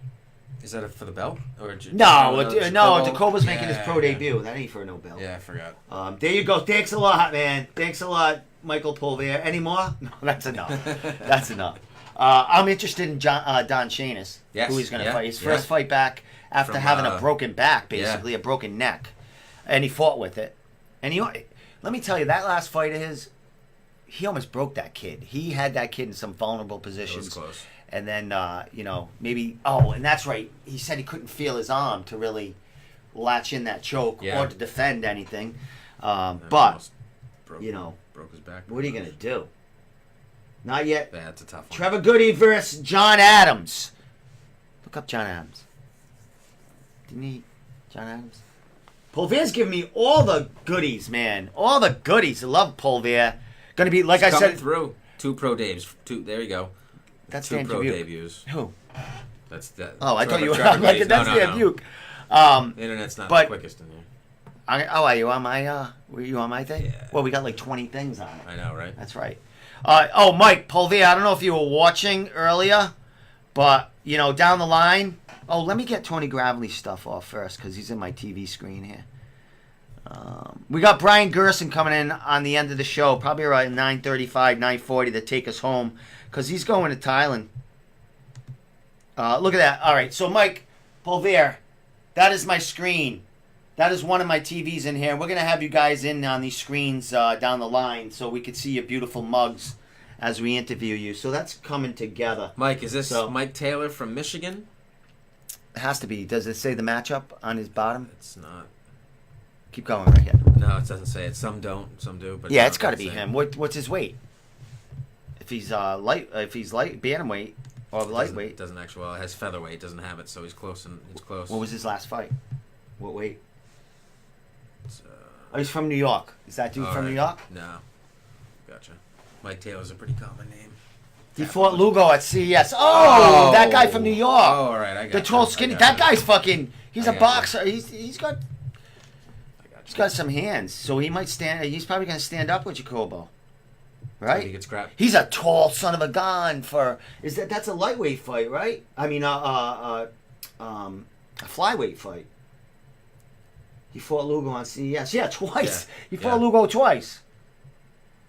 Is that for the belt? Or No, Jacobo's making his pro yeah. debut. That ain't for no belt. Yeah, I forgot. There you go. Thanks a lot, man. Thanks a lot, Michael Polvere. Any more? No, that's enough. That's enough. I'm interested in Don Shanis, Yes, who he's going to yeah, fight. His yeah. first fight back after From, having a broken back, basically, yeah. a broken neck. And he fought with it. And let me tell you, that last fight of his, he almost broke that kid. He had that kid in some vulnerable It positions. was close. And then, maybe... Oh, and that's right. He said he couldn't feel his arm to really latch in that choke Yeah. or to defend anything. And But, almost broke his back. what are you going to do? Not yet. That's a tough one. Trevor Goody versus John Adams. Look up John Adams. Didn't he? John Adams? Polvere's giving me all the goodies, man. All the goodies. I love Polvere. Going to be, like I Coming said... through. 2 pro debuts. There you go. That's 2 Dan pro Dubuque. debuts. Who? That's that. Oh, I thought you were Trevor like, Goody's. that's No. Dan Dubuque. The internet's not but- the quickest in here. Are you on my, were you on my thing? Yeah. Well, we got like 20 things on it. I know, right? That's right. Mike Polvere, I don't know if you were watching earlier, but, down the line... Oh, let me get Tony Gravely's stuff off first, because he's in my TV screen here. We got Brian Gerson coming in on the end of the show, probably around 9:35, 9:40 to take us home, because he's going to Thailand. Look at that. All right, so Mike Polvere, that is my screen. That is one of my TVs in here. We're going to have you guys in on these screens down the line so we could see your beautiful mugs as we interview you. So that's coming together. Mike, is this So- Mike Taylor from Michigan? It has to be. Does it say the matchup on his bottom? It's not. Keep going right here. No, it doesn't say it. Some don't, some do. But Yeah, no, it's got to doesn't be say. him. What's his weight? If he's light, bantamweight or lightweight. It doesn't actually. Well, it has featherweight. It doesn't have it, so he's close. And it's close. What was his last fight? What weight? It's, Oh, he's from New York. Is that dude all from right. New York? No. Gotcha. Mike Taylor's a pretty common name. He fought Lugo at CES. Oh, that guy from New York. Oh, all right. I got The you. tall, I skinny. got That you. guy's fucking. He's I a got boxer. He's got I got you. some hands, so he might stand. He's probably gonna stand up with Jacobo, He right? gets grabbed. He's a tall son of a gun. That's a lightweight fight, right? I mean, a flyweight fight. He fought Lugo on CES. Yeah, twice. Yeah. He fought Yeah. Lugo twice.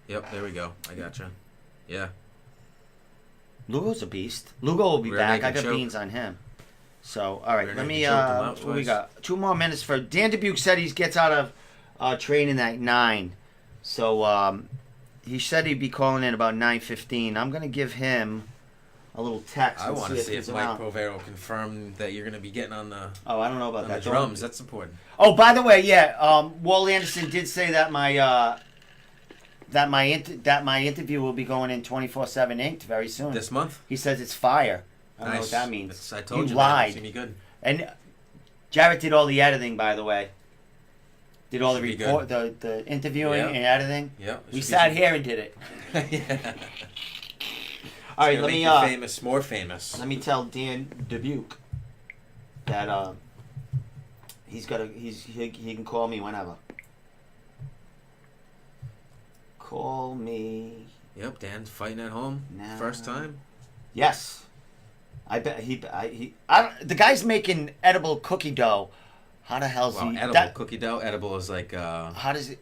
Yep, there we go. I gotcha. Yeah. Lugo's a beast. Lugo will be Rear back. I naked got choke. beans on him. So, all right, Rear let me. naked choked him out What we twice. got? 2 more minutes for Dan Dubuque. Said he gets out of training at 9. So he said he'd be calling in about 9:15. I'm gonna give him a little text. I and want to see he's if Mike around. Polvere will confirm that you're going to be getting on the Oh, I don't know about on the that. drums. That's important. Oh, by the way, yeah. Walt Anderson did say that my interview will be going in 24/7 Inked very soon. This month? He says it's fire. I don't know what Nice. that means. I told you, lied. man. It's gonna be good. And Jarrett did all the editing, by the way. Did all the Should be report, the interviewing Yeah. and editing. Yeah. We sat here and did it. Yeah. All right, It's gonna let make me you famous, more famous. let me tell Dan Dubuque that he can call me whenever. Call me. Yep, Dan's fighting at home. Now. First time. Yes. I bet the guy's making edible cookie dough. How the hell's Wow, he? edible cookie dough. Edible is like How does it?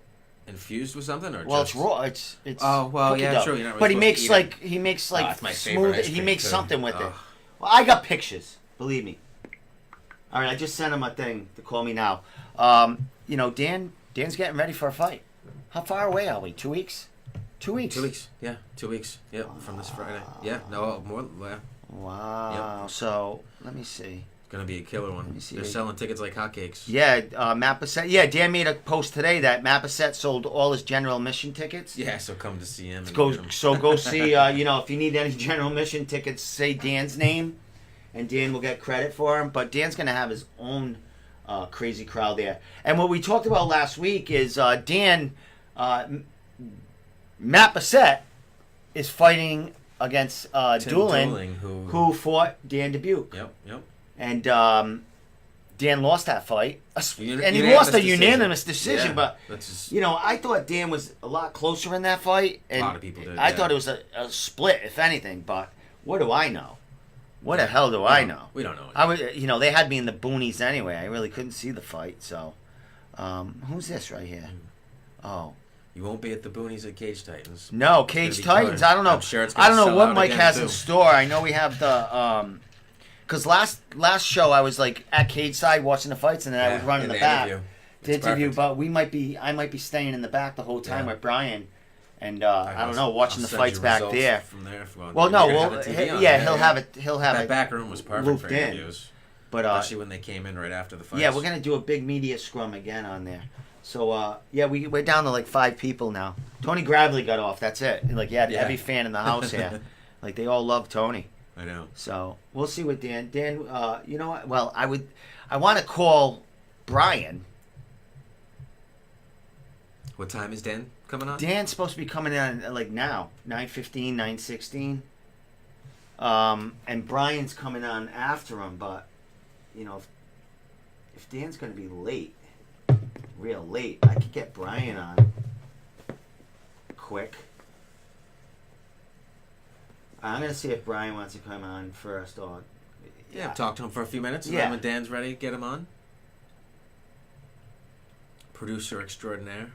infused with something, or Well, just... it's raw. It's Oh, well, cookie yeah, dough. true. You're not really But he supposed makes to eat like it. he makes like it's my favorite smooth. ice He cream, makes too. something with it. Ugh. Well, I got pictures. Believe me. All right, I just sent him a thing to call me now. Dan's getting ready for a fight. How far away are we? 2 weeks? 2 weeks. 2 weeks. Yeah, 2 weeks. Yep, from this Friday. Yeah, no more. Yeah. Wow. Yep. So let me see. It's gonna be a killer one. me see. They're selling tickets like hotcakes. Yeah, Matt Bassett. Yeah, Dan made a post today that Matt Bassett sold all his general admission tickets. Yeah, so come to see him. And Go get him. go see. If you need any general admission tickets, say Dan's name, and Dan will get credit for him. But Dan's gonna have his own crazy crowd there. And what we talked about last week is Matt Bassett is fighting against Tim Doolin, Dooling, who fought Dan Dubuque. Yep. And Dan lost that fight, and he Unanimous lost a decision. unanimous decision. Yeah, but that's just, I thought Dan was a lot closer in that fight, and a lot of people did. I thought it was a split, if anything. But what do I know? What the hell do I know? We don't know. I was, they had me in the boonies anyway. I really couldn't see the fight. So, who's this right here? Oh. You won't be at the boonies at Cage Titans. No, Cage Titans. Good. I don't know. I'm sure it's I don't know sell what out Mike again, has too. in store. I know we have the because last show I was like at cage side watching the fights, and then I would run in the back to interview. Perfect. But I might be staying in the back the whole time with Brian, and I don't know, I'll watching the send fights you back results there. From there if you want. Well, no, You're gonna well, have a TV on yeah, there, he'll have it. He'll have that it. back room was perfect looped for in. interviews, But especially when they came in right after the fight. yeah, we're gonna do a big media scrum again on there. So we're down to like 5 people now. Tony Gravely got off. That's it. Like every fan in the house here. Like they all love Tony. I know. So we'll see what Dan. Dan, you know what? Well, I want to call Brian. What time is Dan coming on? Dan's supposed to be coming in like now, 9:15, 9:16. And Brian's coming on after him, but if Dan's going to be late, real late, I could get Brian on quick. I'm going to see if Brian wants to come on first. Or Yeah, talk to him for a few minutes, and Yeah. then when Dan's ready, get him on. Producer extraordinaire,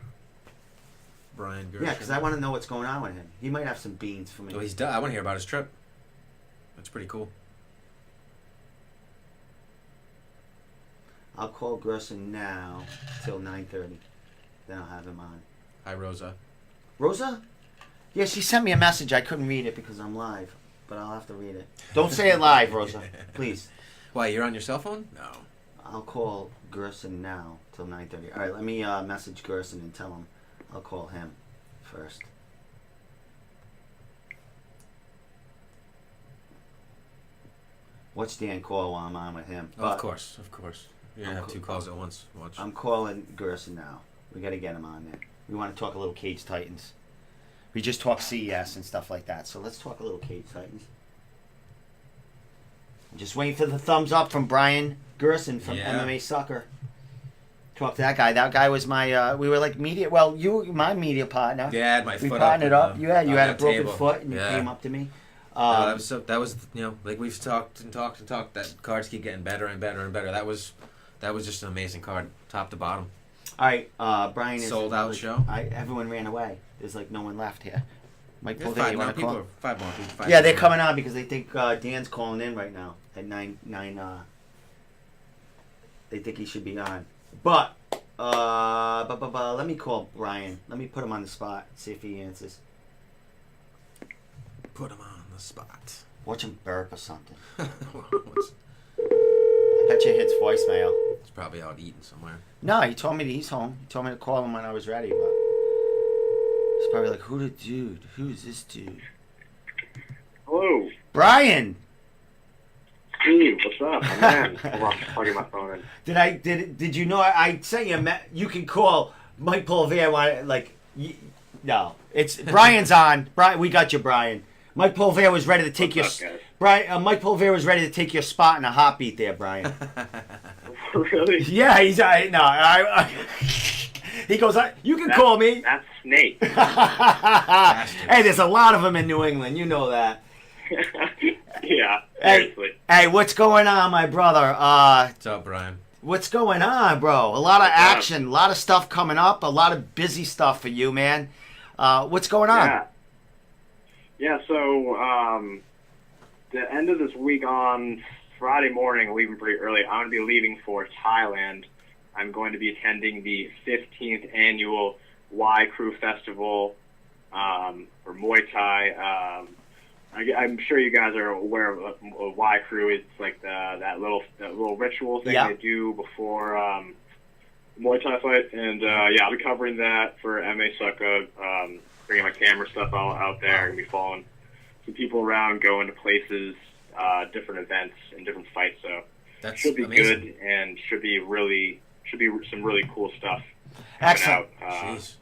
Brian Gershon. Yeah, because I want to know what's going on with him. He might have some beans for me. Well, he's done. I want to hear about his trip. That's pretty cool. I'll call Gerson now till 9:30. Then I'll have him on. Hi, Rosa. Rosa? Yeah, she sent me a message. I couldn't read it because I'm live, but I'll have to read it. Don't say it live, Rosa. Please. Why, you're on your cell phone? No. I'll call Gerson now till 9:30. All right, let me message Gerson and tell him I'll call him first. Watch Dan call while I'm on with him. Oh, of course. You're going to have 2 calls at once. Watch. I'm calling Gerson now. We got to get him on there. We want to talk a little Cage Titans. We just talked CES and stuff like that. So let's talk a little Cage Titans. I'm just waiting for the thumbs up from Brian Gerson from MMA Sucker. Talk to that guy. That guy was my, we were like media, well, you were my media partner. Yeah, I had my we foot partnered up. on You had a broken table. foot and you came up to me. No, that was like we've talked. That cards keep getting better and better and better. That was just an amazing card, top to bottom. All right, Brian is Sold out show. Everyone ran away. There's like no one left here. Mike There's Polday, you want to call? 5 more people. Yeah, they're coming on because they think Dan's calling in right now at 9. They think he should be on. But let me call Brian. Let me put him on the spot. See if he answers. Put him on the spot. Watch him burp or something. It's I bet you it hits voicemail. probably out eating somewhere. No, he told me that he's home. He told me to call him when I was ready, but he's probably like, "Who the dude? Who's this dude?" Hello. Brian. Steve, what's up? I'm man. I'm plugging my phone in. Did you know I sent you you can call Mike Pulver no, it's Brian's on. Brian, we got you, Brian. Mike Pulver was ready to take What's your up, guys? Brian. Mike Pulver was ready to take your spot in a heartbeat there, Brian. Really? Yeah, he's he goes. You can call me. That's Snake. Hey, there's a lot of them in New England. You know that. Yeah, Hey, seriously. hey, what's going on, my brother? What's up, Brian? What's going on, bro? A lot of action, a lot of stuff coming up, a lot of busy stuff for you, man. What's going on? Yeah, so the end of this week on Friday morning, leaving pretty early, I'm going to be leaving for Thailand. I'm going to be attending the 15th annual Y Crew Festival for Muay Thai. I'm sure you guys are aware of Y Crew. It's like that little ritual thing they do before Muay Thai fight, and I'll be covering that for MA Sucka. Bringing my camera stuff out there, and be following some people around, going to places, different events, and different fights. So That's should be amazing. good, and should be some really cool stuff coming Excellent. out. Jeez.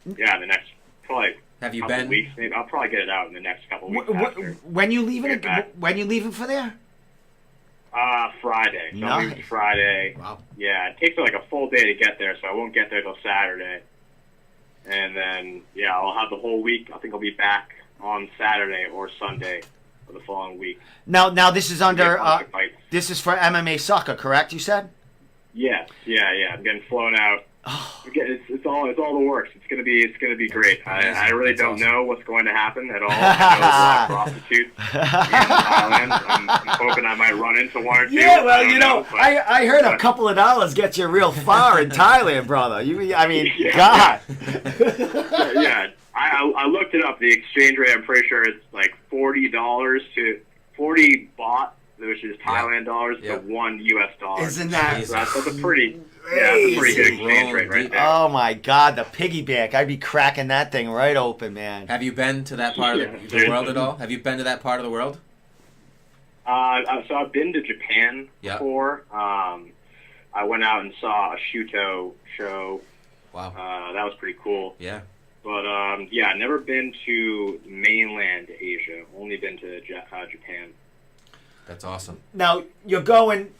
The next probably. Have you couple been? weeks, maybe. I'll probably get it out in the next couple weeks. After. When you leaving? Get back. When you leaving for there? Friday. So I'm leaving Friday. Wow. Yeah, it takes like a full day to get there, so I won't get there till Saturday. And then, yeah, I'll have the whole week. I think I'll be back on Saturday or Sunday for the following week. Now this is under Fights. this is for MMA Soccer, correct? You said? Yes, yeah. I'm getting flown out. It's all the works. It's gonna be great. I really don't know what's going to happen at all. I know there's a lot of prostitutes in Thailand. I'm hoping I might run into one or two. Yeah, well, I I heard a couple of dollars get you real far in Thailand, brother. Yeah. God. Yeah, I looked it up. The exchange rate, I'm pretty sure it's like $40 to 40 baht, which is Thailand dollars, to $1 US. Isn't that? So that's a pretty good exchange rate right there. Oh my God, the piggy bank! I'd be cracking that thing right open, man. Have you been to that part of the world at all? Have you been to that part of the world? So I've been to Japan before. I went out and saw a Shuto show. Wow. That was pretty cool. Yeah. But yeah, never been to mainland Asia. Only been to Japan. That's awesome. Now you're going,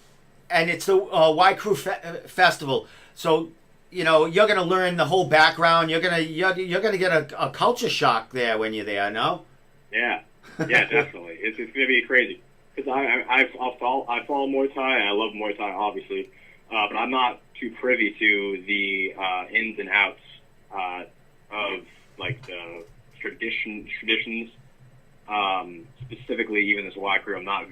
and it's the Y Crew Festival. So you're gonna learn the whole background. You're gonna get a culture shock there when you're there. No? Yeah, definitely. It's gonna be crazy because I follow Muay Thai and I love Muay Thai obviously, but I'm not too privy to the ins and outs of like the traditions. Specifically, even this Y Crew, I'm not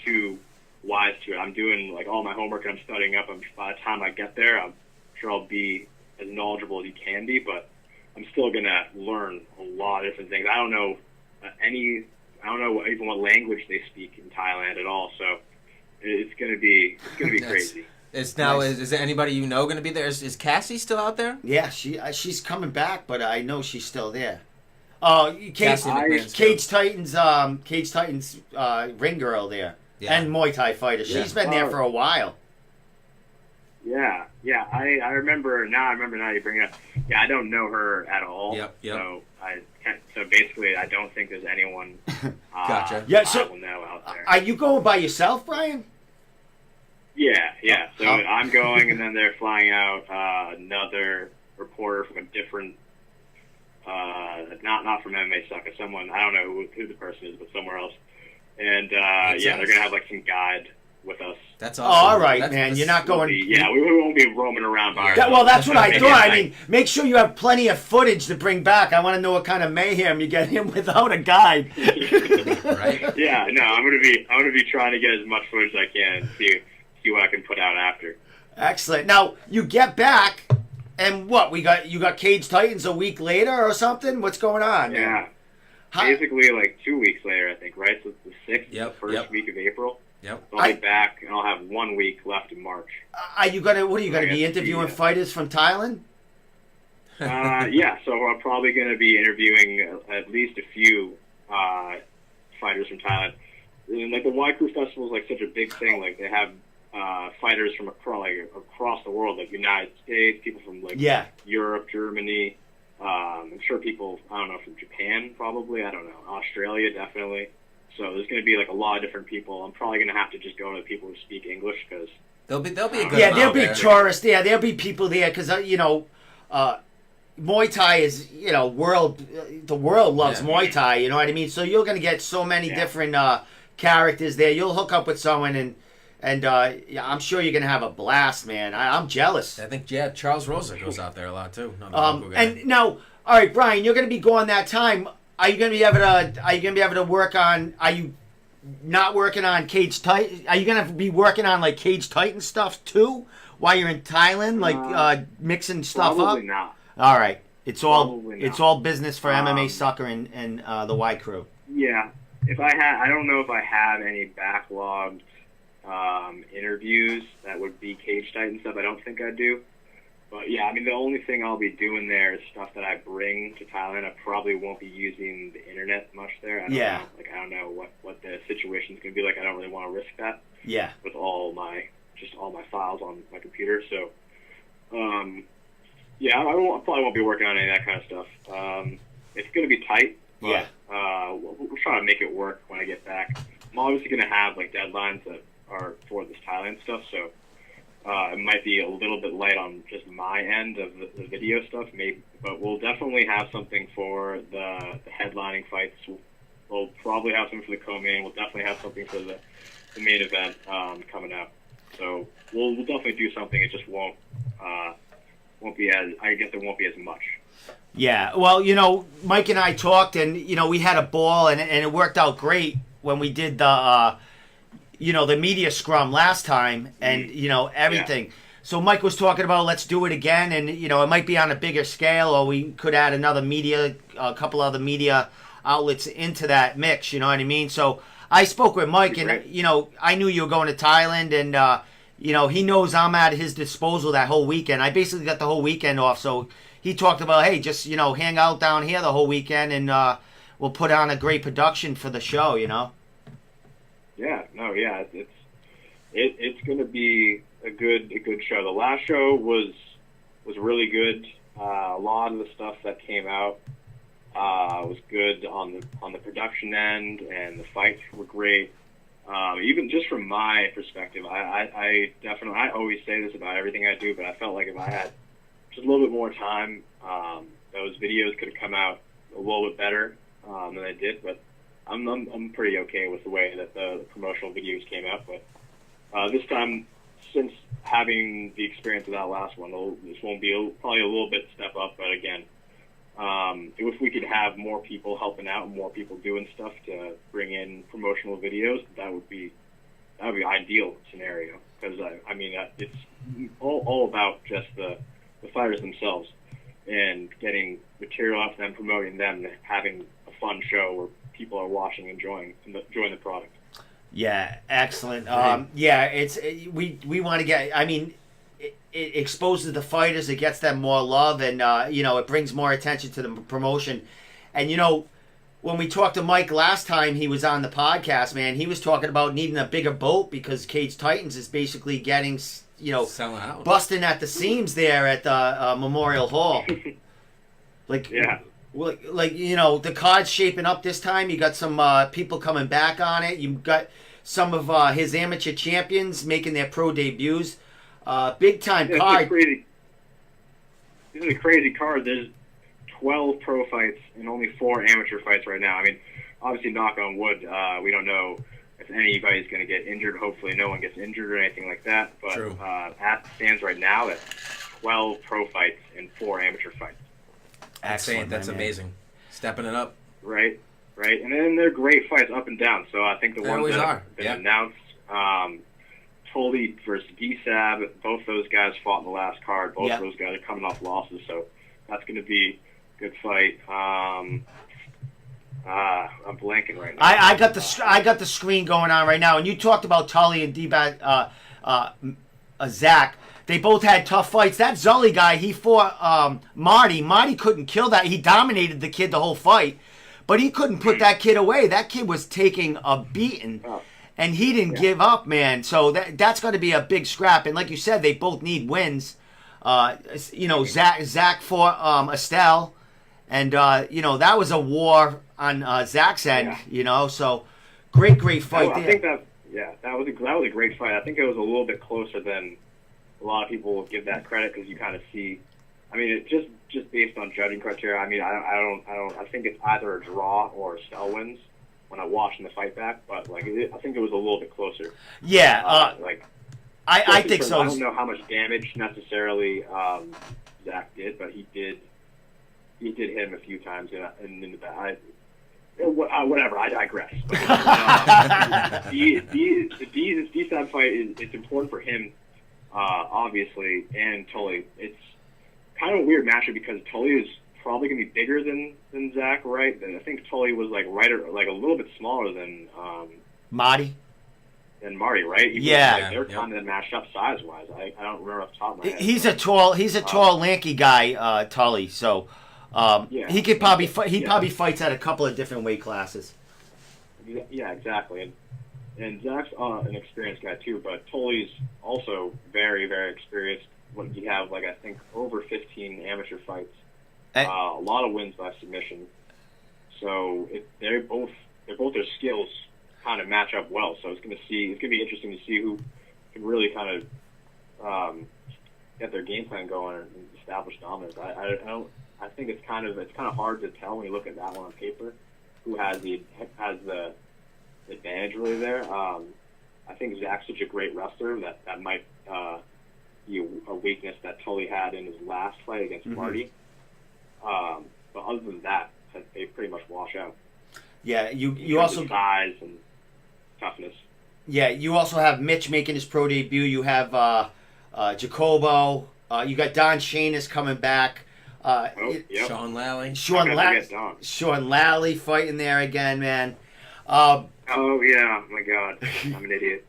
too wise to it. I'm doing like all my homework and I'm studying up. By the time I get there, I'm sure I'll be as knowledgeable as you can be, but I'm still gonna learn a lot of different things. I don't know even what language they speak in Thailand at all. So it's gonna be crazy. It's now. Nice. Is there anybody you know going to be there? Is Cassie still out there? Yeah, she's coming back, but I know she's still there. Cage Titans ring girl there, and Muay Thai fighter. She's been there for a while. Yeah. I remember now. You bring it up. Yeah, I don't know her at all. Yep. So basically, I don't think there's anyone. Gotcha. I will know out there. Are you going by yourself, Brian? Yeah. So I'm going, and then they're flying out another reporter from a different. Not from MMA Sucker, someone, I don't know who the person is, but somewhere else. And they're gonna have like some guide with us. That's awesome. awesome. All right, man. You're not going. We won't be roaming around by ourselves. Well, that's what I thought. I mean, make sure you have plenty of footage to bring back. I want to know what kind of mayhem you get in without a guide. Right? Yeah. No, I'm gonna be trying to get as much footage as I can and see what I can put out after. Excellent. Now you get back. And what you got Cage Titans a week later or something? What's going on? Yeah, basically like 2 weeks later, I think. Right, so it's the 6th, first week of April. Yep. So I'll be back, and I'll have 1 week left in March. What are you gonna be interviewing fighters from Thailand? Yeah. So I'm probably gonna be interviewing at least a few fighters from Thailand. And like the Y Crew Festival is like such a big thing. Like they have. Fighters from across the world, like United States, people from like Europe, Germany. I'm sure people, I don't know, from Japan probably. I don't know, Australia definitely. So there's going to be like a lot of different people. I'm probably going to have to just go to the people who speak English because there'll be a good there'll be tourists. Yeah, there'll be people there because Muay Thai is world. The world loves Muay Thai. You know what I mean? So you're going to get so many different characters there. You'll hook up with someone and I'm sure you're going to have a blast, man. I'm jealous. I think, Charles Rosa goes out there a lot, too. And now, all right, Brian, you're going to be going that time. Are you going to be able to work on, are you not working on Cage Titan? Are you going to be working on, like, Cage Titan stuff, too, while you're in Thailand, like, mixing stuff up? Probably not. All right. It's all business for MMA Sucker and the Y Crew. Yeah. I don't know if I have any backlogged interviews that would be Cage Titan stuff. I don't think I do. But yeah, I mean, the only thing I'll be doing there is stuff that I bring to Thailand. I probably won't be using the internet much there. I don't know what the situation's going to be like. I don't really want to risk that. Yeah. With all my files on my computer. So, I probably won't be working on any of that kind of stuff. It's going to be tight. But, we'll try to make it work when I get back. I'm obviously going to have like deadlines that are before this Thailand stuff, so it might be a little bit light on just my end of the video stuff, maybe, but we'll definitely have something for the headlining fights. We'll probably have something for the co-main. We'll definitely have something for the main event coming up. So we'll definitely do something. It just won't be as, I guess it won't be as much. Yeah, well, Mike and I talked, and we had a ball, and it worked out great when we did the the media scrum last time, and everything. Yeah. So Mike was talking about let's do it again, and it might be on a bigger scale, or we could add a couple other media outlets into that mix. You know what I mean? So I spoke with Mike, and I knew you were going to Thailand, and he knows I'm at his disposal that whole weekend. I basically got the whole weekend off, so he talked about, hey, just hang out down here the whole weekend, and we'll put on a great production for the show. Yeah, it's going to be a good show. The last show was really good. A lot of the stuff that came out was good on the production end, and the fights were great. Even just from my perspective, I definitely, I always say this about everything I do, but I felt like if I had just a little bit more time, those videos could have come out a little bit better than they did. But I'm pretty okay with the way that the promotional videos came out. But this time, since having the experience of that last one, this won't be probably a little bit step up. But again, if we could have more people helping out, more people doing stuff to bring in promotional videos, that would be ideal scenario. Because I mean, it's all about just the fighters themselves and getting material off them, promoting them, and having a fun show where people are watching, enjoying the product. Yeah, excellent. It's we want to get. I mean, it exposes the fighters, it gets them more love, and it brings more attention to the promotion. And when we talked to Mike last time he was on the podcast, man, he was talking about needing a bigger boat because Cage Titans is basically getting selling out, busting at the seams there at the Memorial Hall. The card's shaping up this time. You got some people coming back on it. You got some of his amateur champions making their pro debuts. Big time card. This is a crazy card. There's 12 pro fights and only 4 amateur fights right now. I mean, obviously, knock on wood, we don't know if anybody's going to get injured. Hopefully no one gets injured or anything like that. But as it stands right now, that's 12 pro fights and 4 amateur fights. Excellent. That's amazing. Stepping it up. Right. And then they're great fights up and down. So I think the ones that have been announced, Tully versus DSAB, both those guys fought in the last card. Both those guys are coming off losses, so that's going to be a good fight. I'm blanking right now. I got the screen going on right now, and you talked about Tully and Zach. They both had tough fights. That Zully guy, he fought Marty. Marty couldn't kill that. He dominated the kid the whole fight, but he couldn't put that kid away. That kid was taking a beating, and he didn't give up, man. So that's going to be a big scrap. And like you said, they both need wins. Zach fought Estelle, and that was a war on Zach's end. So great fight there. I think that was a great fight. I think it was a little bit closer than a lot of people will give that credit, because you kind of see. I mean, it just based on judging criteria. I mean, I think it's either a draw or Estelle wins when I'm watching the fight back. But I think it was a little bit closer. Yeah. I think so. I don't know how much damage necessarily Zach did, but he did hit him a few times in the back. Whatever, I digress. But, the DSAB fight it's important for him, obviously, and Tully. It's kind of a weird matchup because Tully is probably going to be bigger than Zach, right? And I think Tully was a little bit smaller than Marty. Than Marty, right? They're kind of matched up size wise. I don't remember off the top of my head. He's a tall, lanky guy, Tully. So he could probably probably fights at a couple of different weight classes. Yeah, exactly. And Zach's an experienced guy too, but Tully's also very, very experienced. When you have I think over 15 amateur fights, a lot of wins by submission. So both their skills kind of match up well. So it's going to be interesting to see can really kind of get their game plan going and establish dominance. I think it's kind of hard to tell when you look at that one on paper who has the advantage really there. I think Zach's such a great wrestler that might be a weakness that Tully had in his last fight against Marty. But other than that, they pretty much wash out. Yeah, you also size and toughness. Yeah, you also have Mitch making his pro debut. You have Jacobo. You got Don Shanis coming back. Yep. Sean Lally. Sean Lally fighting there again, man. Oh yeah, my God, I'm an idiot.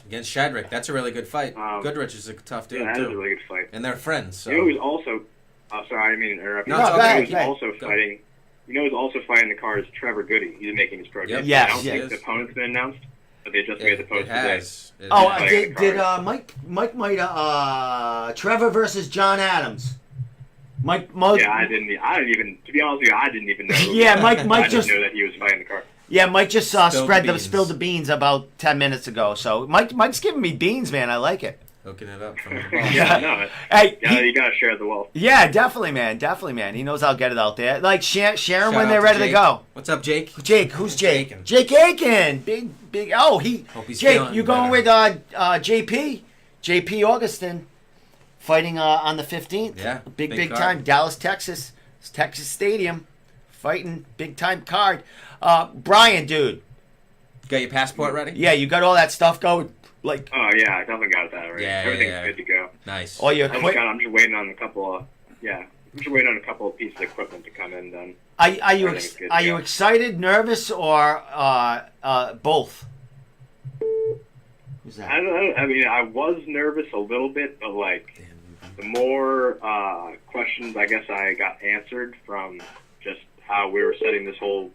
Against Shadrick, that's a really good fight. Goodrich is a tough dude that too. is a really good fight. And they're friends. So. You know who's also? Sorry, I didn't mean to interrupt. No, go ahead. Who's also fighting? You know who's also fighting the card is Trevor Goody. He's making his pro debut. Yes, I don't think the opponent's been announced, but they just made the post today. Did Mike might Trevor versus John Adams? Mike. Yeah, I didn't even. To be honest with you, I didn't even know. Yeah, Mike I just didn't know that he was fighting the card. Yeah, Mike just spilled the beans about 10 minutes ago. So Mike's giving me beans, man. I like it. Hooking it up from the Yeah, no. Hey, you gotta share the wealth. Yeah, definitely, man. He knows I'll get it out there. Like share them when they're to ready Jake. to go. What's up, Jake? Jake, who's Jake? Aiken. Jake Aiken. Big. Oh, Hope he's Jake, feeling you going better. with JP Augustin, fighting on the 15th. Yeah, big card. time. Dallas, Texas Stadium, fighting big time card. Brian, dude. Got your passport ready? Yeah, you got all that stuff going. Like. Oh yeah, I definitely got that already. Yeah, Everything's good to go. Nice. All your I'm just waiting on a couple of pieces of equipment to come in. Then. Are you excited, nervous, or both? Who's that? I don't know. I mean, I was nervous a little bit, but like the more questions I guess I got answered from just how we were setting this whole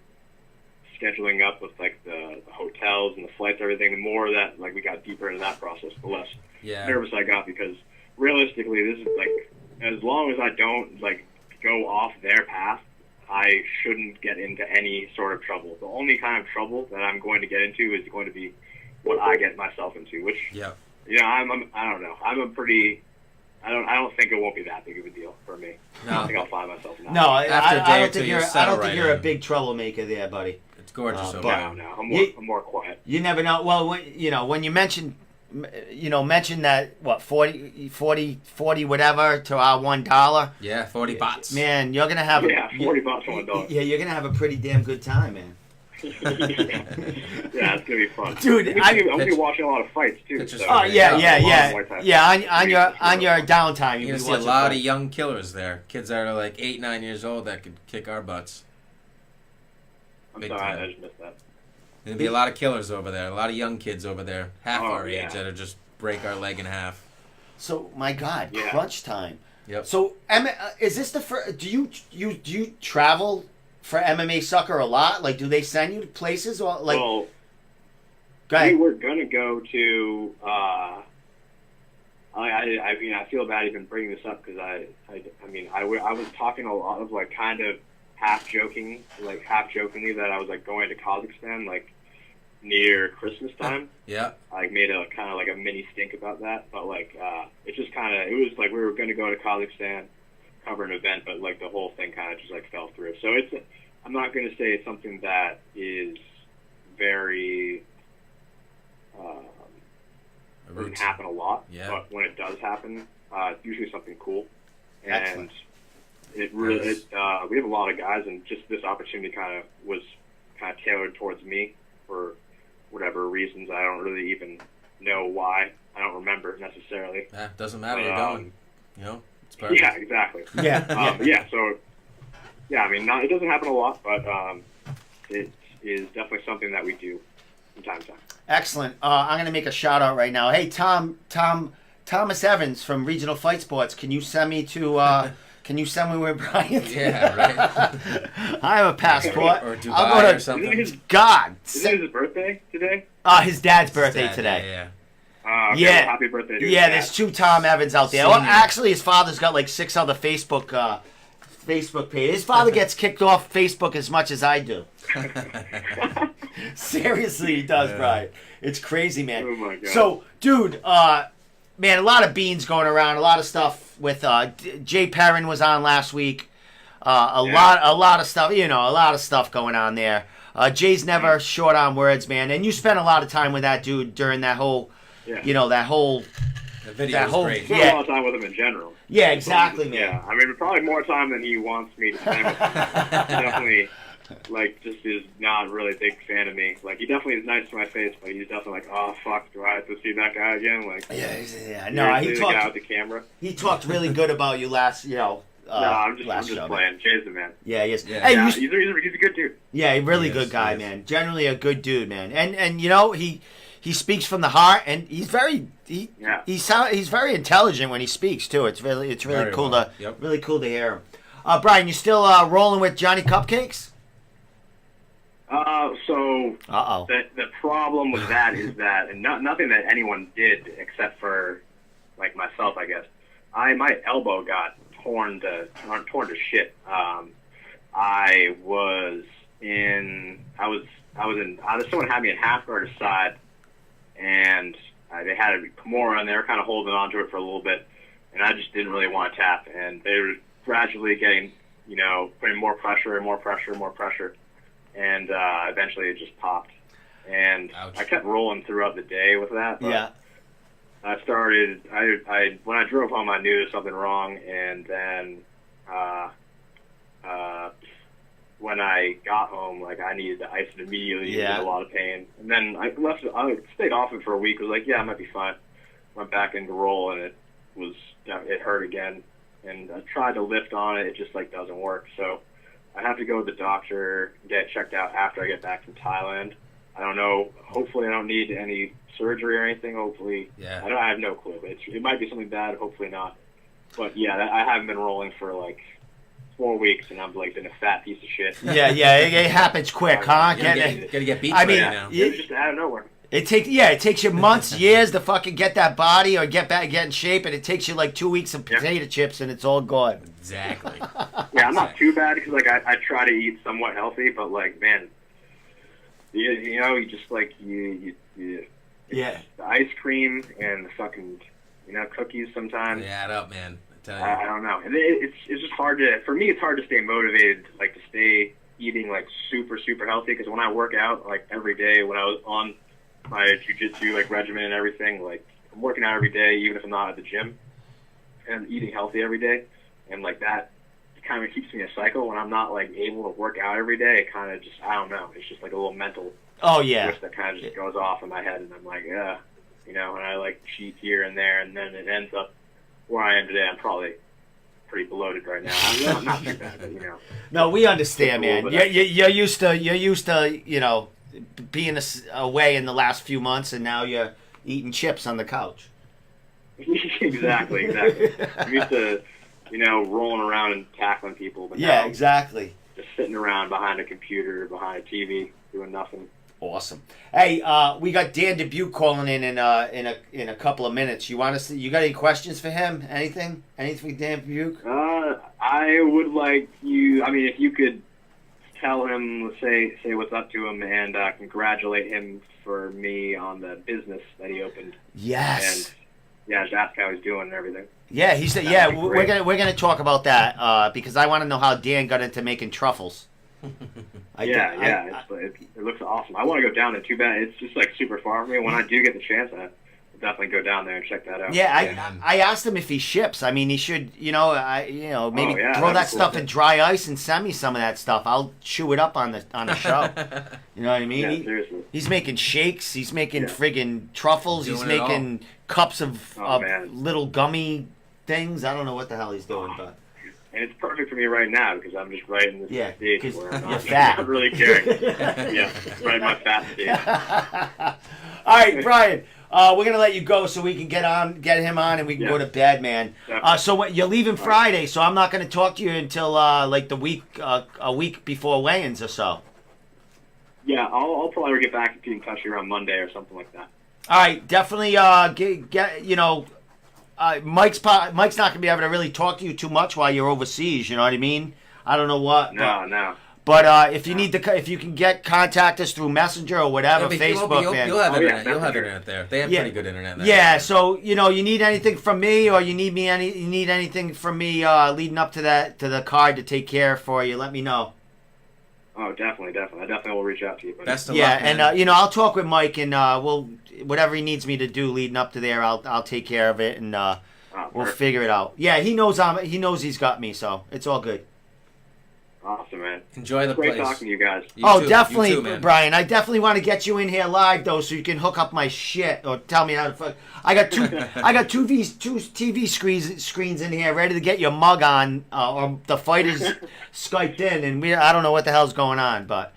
scheduling up with like the hotels and the flights, everything. The more that like we got deeper into that process, the less nervous I got, because realistically, this is like as long as I don't like go off their path, I shouldn't get into any sort of trouble. The only kind of trouble that I'm going to get into is going to be what I get myself into, which I don't know. I don't think it won't be that big of a deal for me. No. I think I'll find myself in that. No, I don't think you're a big troublemaker there, buddy. It's gorgeous. No, I'm more quiet. You never know. Well, when you mention that what 40 whatever to our $1. Yeah, 40 bahts. Man, you're gonna have $40 for $1. Yeah, you're gonna have a pretty damn good time, man. Yeah, it's gonna be fun, dude. I'm gonna be watching a lot of fights too. So on your downtime, You're gonna see a lot of young killers there. Kids that are like 8, 9 years old that could kick our butts. I'm sorry, I just missed that. There'll be a lot of killers over there. A lot of young kids over there, half our age, that'll just break our leg in half. So my God, crunch time. Yep. So is this the first? Do you travel for MMA Sucker a lot? Like, do they send you to places or like? Well, go ahead. we were gonna go to. I mean, I feel bad even bringing this up because I was talking a lot of like kind of half jokingly that I was like going to Kazakhstan like near Christmas time. Yeah. I made a kind of like a mini stink about that, but like it was like we were going to go to Kazakhstan, cover an event, but like the whole thing kind of just like fell through. So I'm not going to say it's something that is very doesn't happen a lot, but when it does happen, it's usually something cool. Excellent. And it really, we have a lot of guys, and just this opportunity was tailored towards me for whatever reasons. I don't really even know why. I don't remember necessarily. Yeah, doesn't matter. You're going. It's perfect. Yeah, exactly. Yeah. So, I mean, it doesn't happen a lot, but it is definitely something that we do from time to time. Excellent. I'm going to make a shout out right now. Hey, Thomas Evans from Regional Fight Sports. Can you send me to? Can you send me where Brian? Yeah, right. I have a passport. Or Dubuque or something. God. Isn't it his birthday today? His dad's birthday today. Yeah. Okay, well, happy birthday to his dad. There's 2 Tom Evans out there. Well, actually, his father's got like 6 other Facebook pages. His father gets kicked off Facebook as much as I do. Seriously, he does, Brian. It's crazy, man. Oh my God. So, dude, man, a lot of beans going around. A lot of stuff with Jay Perrin was on last week. A lot of stuff. A lot of stuff going on there. Jay's never short on words, man. And you spent a lot of time with that dude during that whole, that whole. The video was great. I spent a lot of time with him in general. Yeah, exactly, man. Yeah, I mean, probably more time than he wants me to spend with him. He definitely, just is not really a big fan of me. He definitely is nice to my face, but he's definitely like, oh, fuck, do I have to see that guy again? No, he the talked. guy with the camera. He talked really good about you last, no, I'm just show, playing. Man. Jay's the man. Yeah, he is. Yeah. Hey, he's a good dude. Yeah, really good guy, man. Generally a good dude, man. And he speaks from the heart, and he's very he's very intelligent when he speaks too. It's really Very cool well. really cool to hear him. Brian, you still rolling with Johnny Cupcakes? So Uh-oh. the problem with that is that, and nothing that anyone did except for myself, I guess. My elbow got torn to shit. Someone had me in half guard aside, and they had a Kimura, and they were kind of holding on to it for a little bit, and I just didn't really want to tap, and they were gradually getting, putting more pressure, and eventually it just popped. And Ouch. I kept rolling throughout the day with that. But Yeah. when I drove home, I knew there was something wrong, and then when I got home, I needed to ice it immediately. Yeah. It was a lot of pain. And then I stayed off it for a week. I was like, yeah, I might be fine. Went back into roll, and it hurt again. And I tried to lift on it. It just doesn't work. So I have to go to the doctor, get checked out after I get back from Thailand. I don't know. Hopefully I don't need any surgery or anything. Hopefully. Yeah. I have no clue. It might be something bad. Hopefully not. But yeah, I haven't been rolling for 4 weeks, and I'm been a fat piece of shit. Yeah, it happens quick, huh? Gotta get beats I mean, now. It's just out of nowhere. It takes you months, years to fucking get that body or get in shape, and it takes you 2 weeks of potato chips, and it's all gone. Exactly. Yeah, I'm not too bad because I try to eat somewhat healthy, but man, you just Yeah. the ice cream and the fucking cookies sometimes. They add up, man. I tell you. I don't know, and it's just hard for me. It's hard to stay motivated, to stay eating super healthy, because when I work out every day, when I was on my jiu-jitsu regimen and everything, I'm working out every day, even if I'm not at the gym, and eating healthy every day, and that kind of keeps me a cycle. When I'm not able to work out every day, it kind of just, I don't know, it's just a little mental switch that kind of just goes off in my head, and I'm and I cheat here and there, and then it ends up where I am today. I'm probably pretty bloated right now. I'm not too bad, but No, we understand, man. But You're used to being away in the last few months, and now you're eating chips on the couch. Exactly. I'm used to, rolling around and tackling people, but Yeah, now exactly. just sitting around behind a computer, behind a TV, doing nothing. Awesome. Hey, we got Dan Dubuque calling in a couple of minutes. You got any questions for him? Anything for Dan Dubuque? I would like you. I mean, if you could tell him, say what's up to him, and congratulate him for me on the business that he opened. Yes. And just ask how he's doing and everything. Yeah, he said. Yeah, we're gonna talk about that because I want to know how Dan got into making truffles. It looks awesome. I want to go down there. Too bad it's just super far from me. When I do get the chance, I'll definitely go down there and check that out. Yeah, I asked him if he ships. I mean, he should. Maybe throw that cool. stuff in dry ice and send me some of that stuff. I'll chew it up on the show. You know what I mean? Yeah, seriously. He's making shakes. He's making friggin' truffles. Doing he's it all. making cups of man. little gummy things. I don't know what the hell he's doing, but. And it's perfect for me right now because I'm just right in this stage 'cause where I'm you're fat. not really caring. Right in my fat stage. All right, Brian. We're gonna let you go so we can get him on, and we can go to bed, man. So you're leaving Friday, so I'm not gonna talk to you until the week, a week before weigh-ins or so. Yeah, I'll probably get back and touch you around Monday or something like that. All right, definitely. Mike's not gonna be able to really talk to you too much while you're overseas. You know what I mean? I don't know what. No. But if you need to, if you can contact us through Messenger or whatever, but Facebook, man. You'll have internet. yeah, You'll have Messenger. internet there. They have Yeah. pretty good internet there. Yeah, so you need anything from me, or you need anything from me leading up to the card to take care for you, let me know. Oh, definitely. I definitely will reach out to you. Buddy. Best of Yeah, luck, man. and I'll talk with Mike, and we'll whatever he needs me to do leading up to there, I'll take care of it, and we'll perfect. figure it out. Yeah, he knows he's got me, so it's all good. Awesome, man. Enjoy the Great place. talking to you guys. You Oh, too. definitely, You too, man. Brian. I definitely want to get you in here live though, so you can hook up my shit or tell me how to fuck. I got two TV screens in here ready to get your mug on, or the fighters skyped in, and I don't know what the hell's going on, but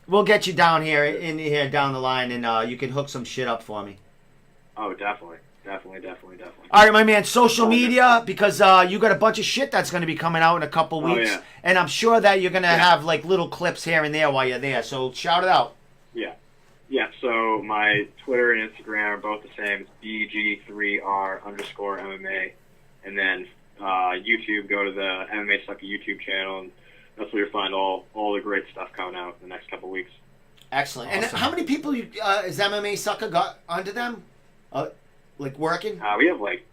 we'll get you down here down the line, and you can hook some shit up for me. Oh, definitely. All right, my man. Social media, because you got a bunch of shit that's going to be coming out in a couple weeks, yeah. and I'm sure that you're going to have like little clips here and there while you're there. So shout it out. Yeah, so my Twitter and Instagram are both the same. It's BG3R_MMA. And then YouTube, go to the MMA Sucker YouTube channel, and that's where you'll find all the great stuff coming out in the next couple weeks. Excellent. Awesome. And how many people is MMA Sucker got onto them? Like working? We have like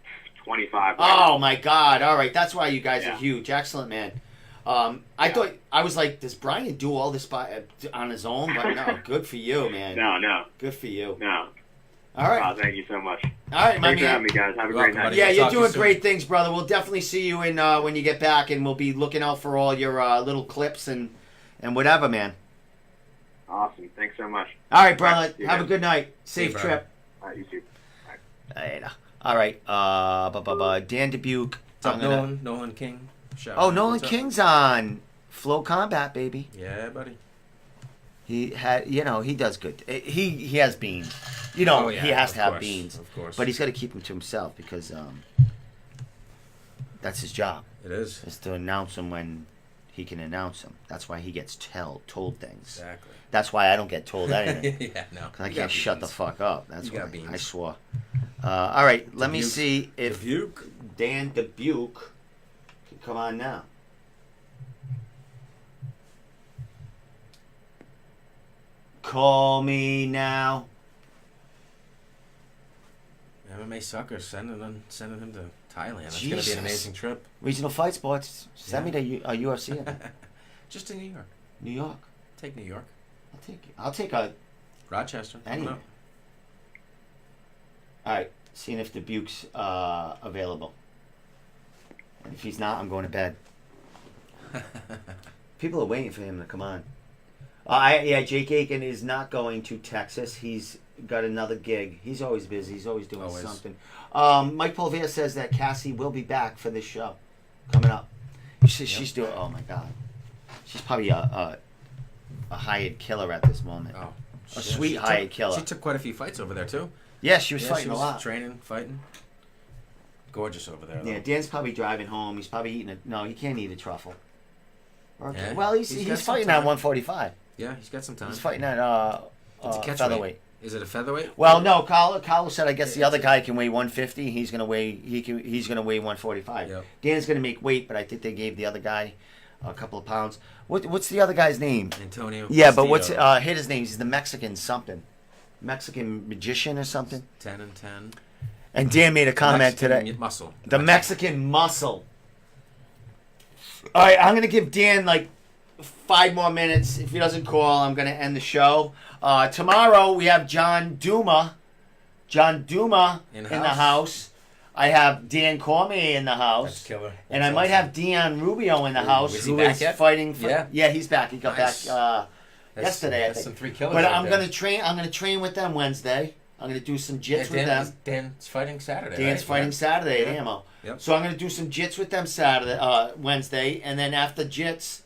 25. Oh my God! All right, that's why you guys are Yeah. huge. Excellent, man. I was like, does Brian do all this on his own? But no, good for you, man. No. Good for you. No. All right, Thank you so much. all right, my Thanks for man. having me, guys. Have a You're great welcome, night. buddy. Yeah, you're Talk to you doing soon. great things, brother. We'll definitely see you in when you get back, and we'll be looking out for all your little clips and whatever, man. Awesome. Thanks so much. All right, brother. See you Have a guys. good night. Safe bro. trip. All right, you too. Later. All right. Dan Dubuque. What's up, I'm gonna- Nolan King? Shout Oh, out. Nolan What's up? King's on Flow Combat, baby. Yeah, buddy. He had, he does good. He has beans. Oh, yeah, he has of to have course, beans. of course. But he's got to keep them to himself because that's his job. It is. Is to announce them when he can announce them. That's why he gets told things. Exactly. That's why I don't get told anything. Yeah, no. Because I You can't got shut the beans. fuck up. That's You got why beans. I swore. All right, let me Dubuque. see if Dubuque. Dan Dubuque can come on now. Call me now. MMA Sucker sending him to Thailand. That's going to be Jesus. an amazing trip. Regional Fight Sports. Send me to a UFC event. Just in New York. New York. Take New York. I'll take a. Rochester. I don't Anywhere. know. All right, seeing if Dubuque's available. And if he's not, I'm going to bed. People are waiting for him to come on. Jake Aiken is not going to Texas. He's got another gig. He's always busy. He's always doing Always. something. Mike Polvere says that Cassie will be back for this show coming up. She's doing. Oh my God, she's probably a hired killer at this moment. Oh. A sweet hired killer. She took quite a few fights over there, too. Yeah, she was Yeah, fighting she a was lot. training, fighting. Gorgeous over there, though. Yeah, Dan's probably driving home. He's probably eating no, he can't eat a truffle. Okay. Yeah, Well, he's he's got some fighting at time. 145. Yeah, he's got some time. He's fighting at It's a catchweight. featherweight. Is it a featherweight? Well, no, Carlos said I guess the Yeah, other it's guy can weigh 150. He's gonna weigh he's gonna weigh 145. Yep. Dan's gonna make weight, but I think they gave the other guy a couple of pounds. What's the other guy's name? Antonio. Yeah, but what's Castillo. his name? He's the Mexican something, Mexican magician or something. 10 and 10. And Dan made a comment Mexican today. Muscle. The Mexican muscle. All right, I'm gonna give Dan like 5 more minutes. If he doesn't call, I'm gonna end the show. Tomorrow we have John Duma in the In-house. house. I have Dan Cormier in the house. That's killer. And I That's might awesome. have Dion Rubio in the Ooh, house, is he who back is yet? fighting. Yeah. He's back. He got Nice. back That's- yesterday, I that's think. some 3 killers. But right I'm there. gonna train. I'm gonna train with them Wednesday. I'm gonna do some jits with them. Dan's fighting Saturday. Dan's right? fighting Saturday at Yeah. Ammo. Yep. So I'm gonna do some jits with them Wednesday, and then after jits,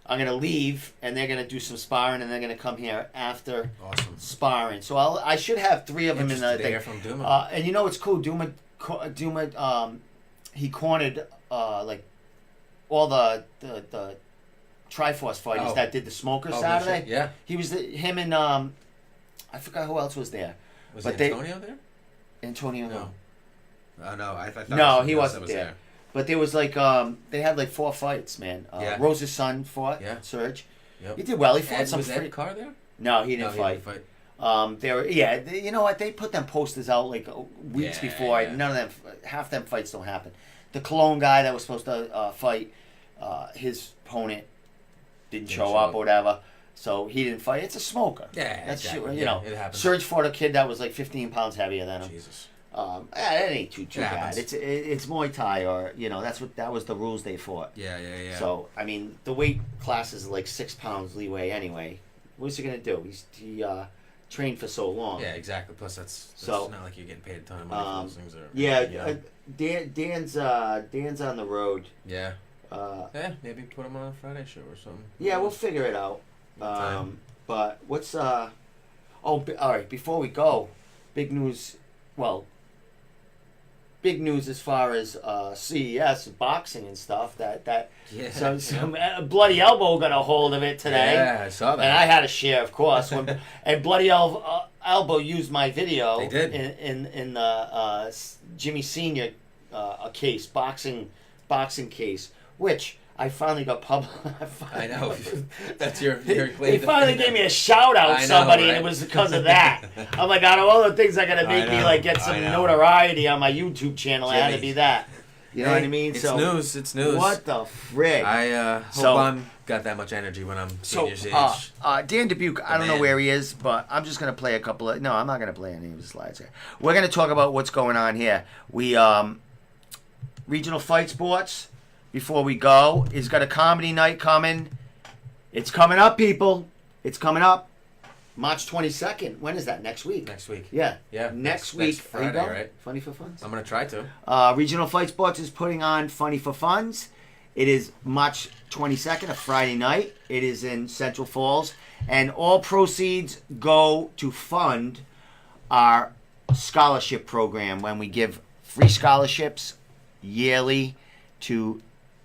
I'm gonna leave, and they're gonna do some sparring, and they're gonna come here after Awesome. sparring. So I should have 3 of them in the Interested to thing. hear from Duma. And you know what's cool? Duma, he cornered like all the Triforce fighters Oh. that did the Smoker Oh, no Saturday. shit. Yeah. He was him and I forgot who else was there. Was But they- Antonio there? Antonio. No. Oh, no. I thought No, it was he somebody else wasn't that was there. But there was like they had like 4 fights, man. Yeah. Rose's son fought. Yeah. Serge. Yep. He did well. He fought some. Was Ed Carr there? No, he didn't No, fight. He didn't fight. They were you know what? They put them posters out like weeks Yeah, before. yeah. None of them, half them fights don't happen. The Cologne guy that was supposed to fight, his opponent didn't show up or whatever, so he didn't fight. It's a smoker. Yeah, That's exactly. you Yeah, know. it happens. Serge fought a kid that was like 15 pounds heavier than him. Jesus. It ain't too It bad. happens. It's Muay Thai, or that was the rules they fought. Yeah. So I mean, the weight class is like 6 pounds leeway anyway. What's he gonna do? He trained for so long. Yeah, exactly. Plus, that's So, not like you're getting paid a ton of money for those things. Dan's on the road. Yeah. Maybe put him on a Friday show or something. Yeah, we'll figure it out. Time. But what's all right. Before we go, big news. Well, big news as far as CES boxing and stuff. That Yeah. some Bloody Elbow got a hold of it today. Yeah, I saw that. And I had a share, of course. And Bloody Elbow used my video. They did. in the Jimmy Senior case, boxing case, which I finally got I know. That's your They claim. finally gave me a shout out, I know, somebody, right? and it was because of that. I'm like, out of all the things that are gonna make me like get some notoriety on my YouTube channel, it had to be that. You know what I mean? It's So news. It's news. what the frig? I hope I'm got that much energy when I'm senior's age. Dan Dubuque, I don't know where he is, but I'm just going to play a couple of... No, I'm not going to play any of his slides here. We're going to talk about what's going on here. We, Regional Fight Sports, before we go, he's got a comedy night coming. It's coming up, people. It's coming up. March 22nd. When is that? Next week? Next week. Yeah. Yeah. Next week. Next Friday, Are you going? right? Funny for Funs? I'm going to try to. Regional Fight Sports is putting on Funny for Funds. It is March 22nd, a Friday night. It is in Central Falls. And all proceeds go to fund our scholarship program when we give free scholarships yearly to...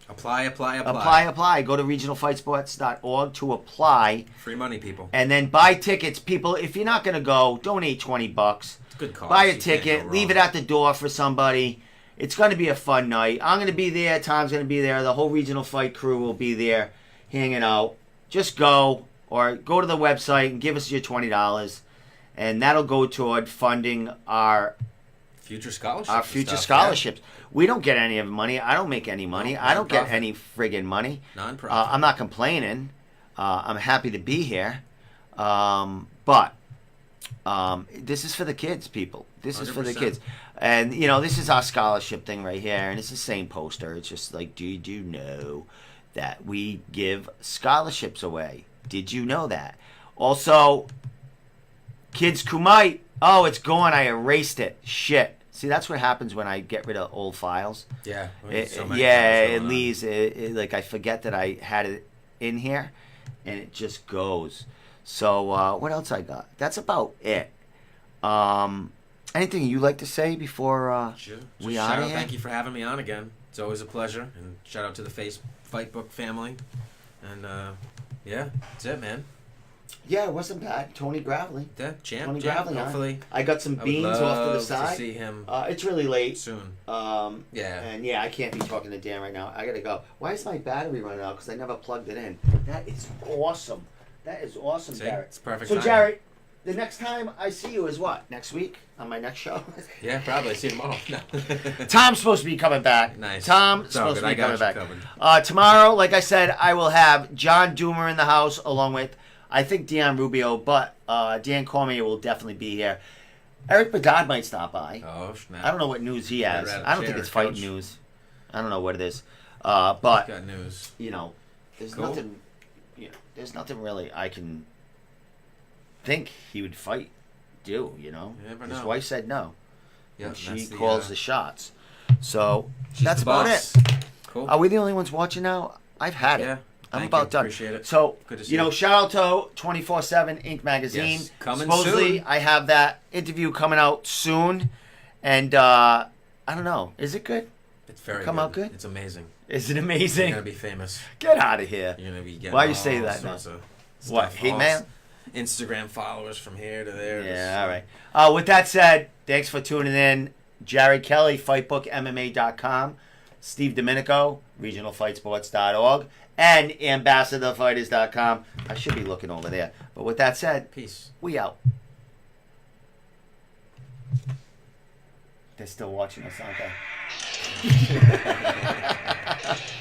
Apply. Apply. Go to regionalfightsports.org to apply. Free money, people. And then buy tickets. People, if you're not going to go, donate $20. It's a good cause. Buy a You can't ticket. go Leave wrong. it at the door for somebody. It's going to be a fun night. I'm going to be there. Tom's going to be there. The whole regional fight crew will be there hanging out. Just go or go to the website and give us your $20. And that'll go toward funding our future scholarships. Our future scholarships. We don't get any of the money. I don't make any money. No, I don't get non-profit. any friggin' money. Non-profit. I'm not complaining. I'm happy to be here. But this is for the kids, people. This is for the 100%. kids. And, this is our scholarship thing right here. And it's the same poster. It's just like, did you know that we give scholarships away? Did you know that? Also, Kids Kumite. Oh, it's gone. I erased it. Shit. See, that's what happens when I get rid of old files. Yeah. It leaves. Like I forget that I had it in here, and it just goes. So what else I got? That's about it. Anything you like to say before we out of here? Thank you for having me on again. It's always a pleasure. And shout out to the Fight Book family. And yeah, that's it, man. Yeah, it wasn't bad. Tony Gravely. Yeah, champ. Tony Gravely. Hopefully, I got some I would beans off to the love side. to see him It's really late. soon. Yeah. And I can't be talking to Dan right now. I gotta go. Why is my battery running out? Because I never plugged it in. That is awesome. That is awesome, See? Jared. It's perfect. So, timing. Jared, the next time I see you is what? Next week on my next show? Yeah, probably. See you tomorrow. No. Tom's supposed to be coming back. Nice. Tom's It's all supposed good. to be I coming got back. you covered. Tomorrow, like I said, I will have John Doomer in the house along with, I think, Dion Rubio, but Dan Cormier will definitely be here. Eric Bedard might stop by. Oh, snap. I don't know what news he has. Right, I don't think chair, it's fighting coach. news. I don't know what it is. But, Got news. there's Cool. nothing, there's nothing really I can think he would fight, You never His know. wife said no. Yeah, And she that's the, calls the shots. So, she's that's the about boss. it. Cool. Are we the only ones watching now? I've had it. Yeah. I'm Thank about you. done. Appreciate it. So, Good to see you. shout out to 24/7 Ink Magazine. Yes, coming Supposedly, soon. I have that interview coming out soon. And, I don't know. Is it good? It's very Come good. out good? It's amazing. Is it You're amazing? gonna be famous. Get out of here. You're gonna be getting Why you all say that sorts of What, stuff, hate all mail? Instagram followers from here to there. Yeah, all right. With that said, thanks for tuning in. Jared Kelly, FightBookMMA.com. Steve Domenico, regionalfightsports.org, and ambassadorfighters.com. I should be looking over there. But with that said, Peace. we out. They're still watching us, aren't they?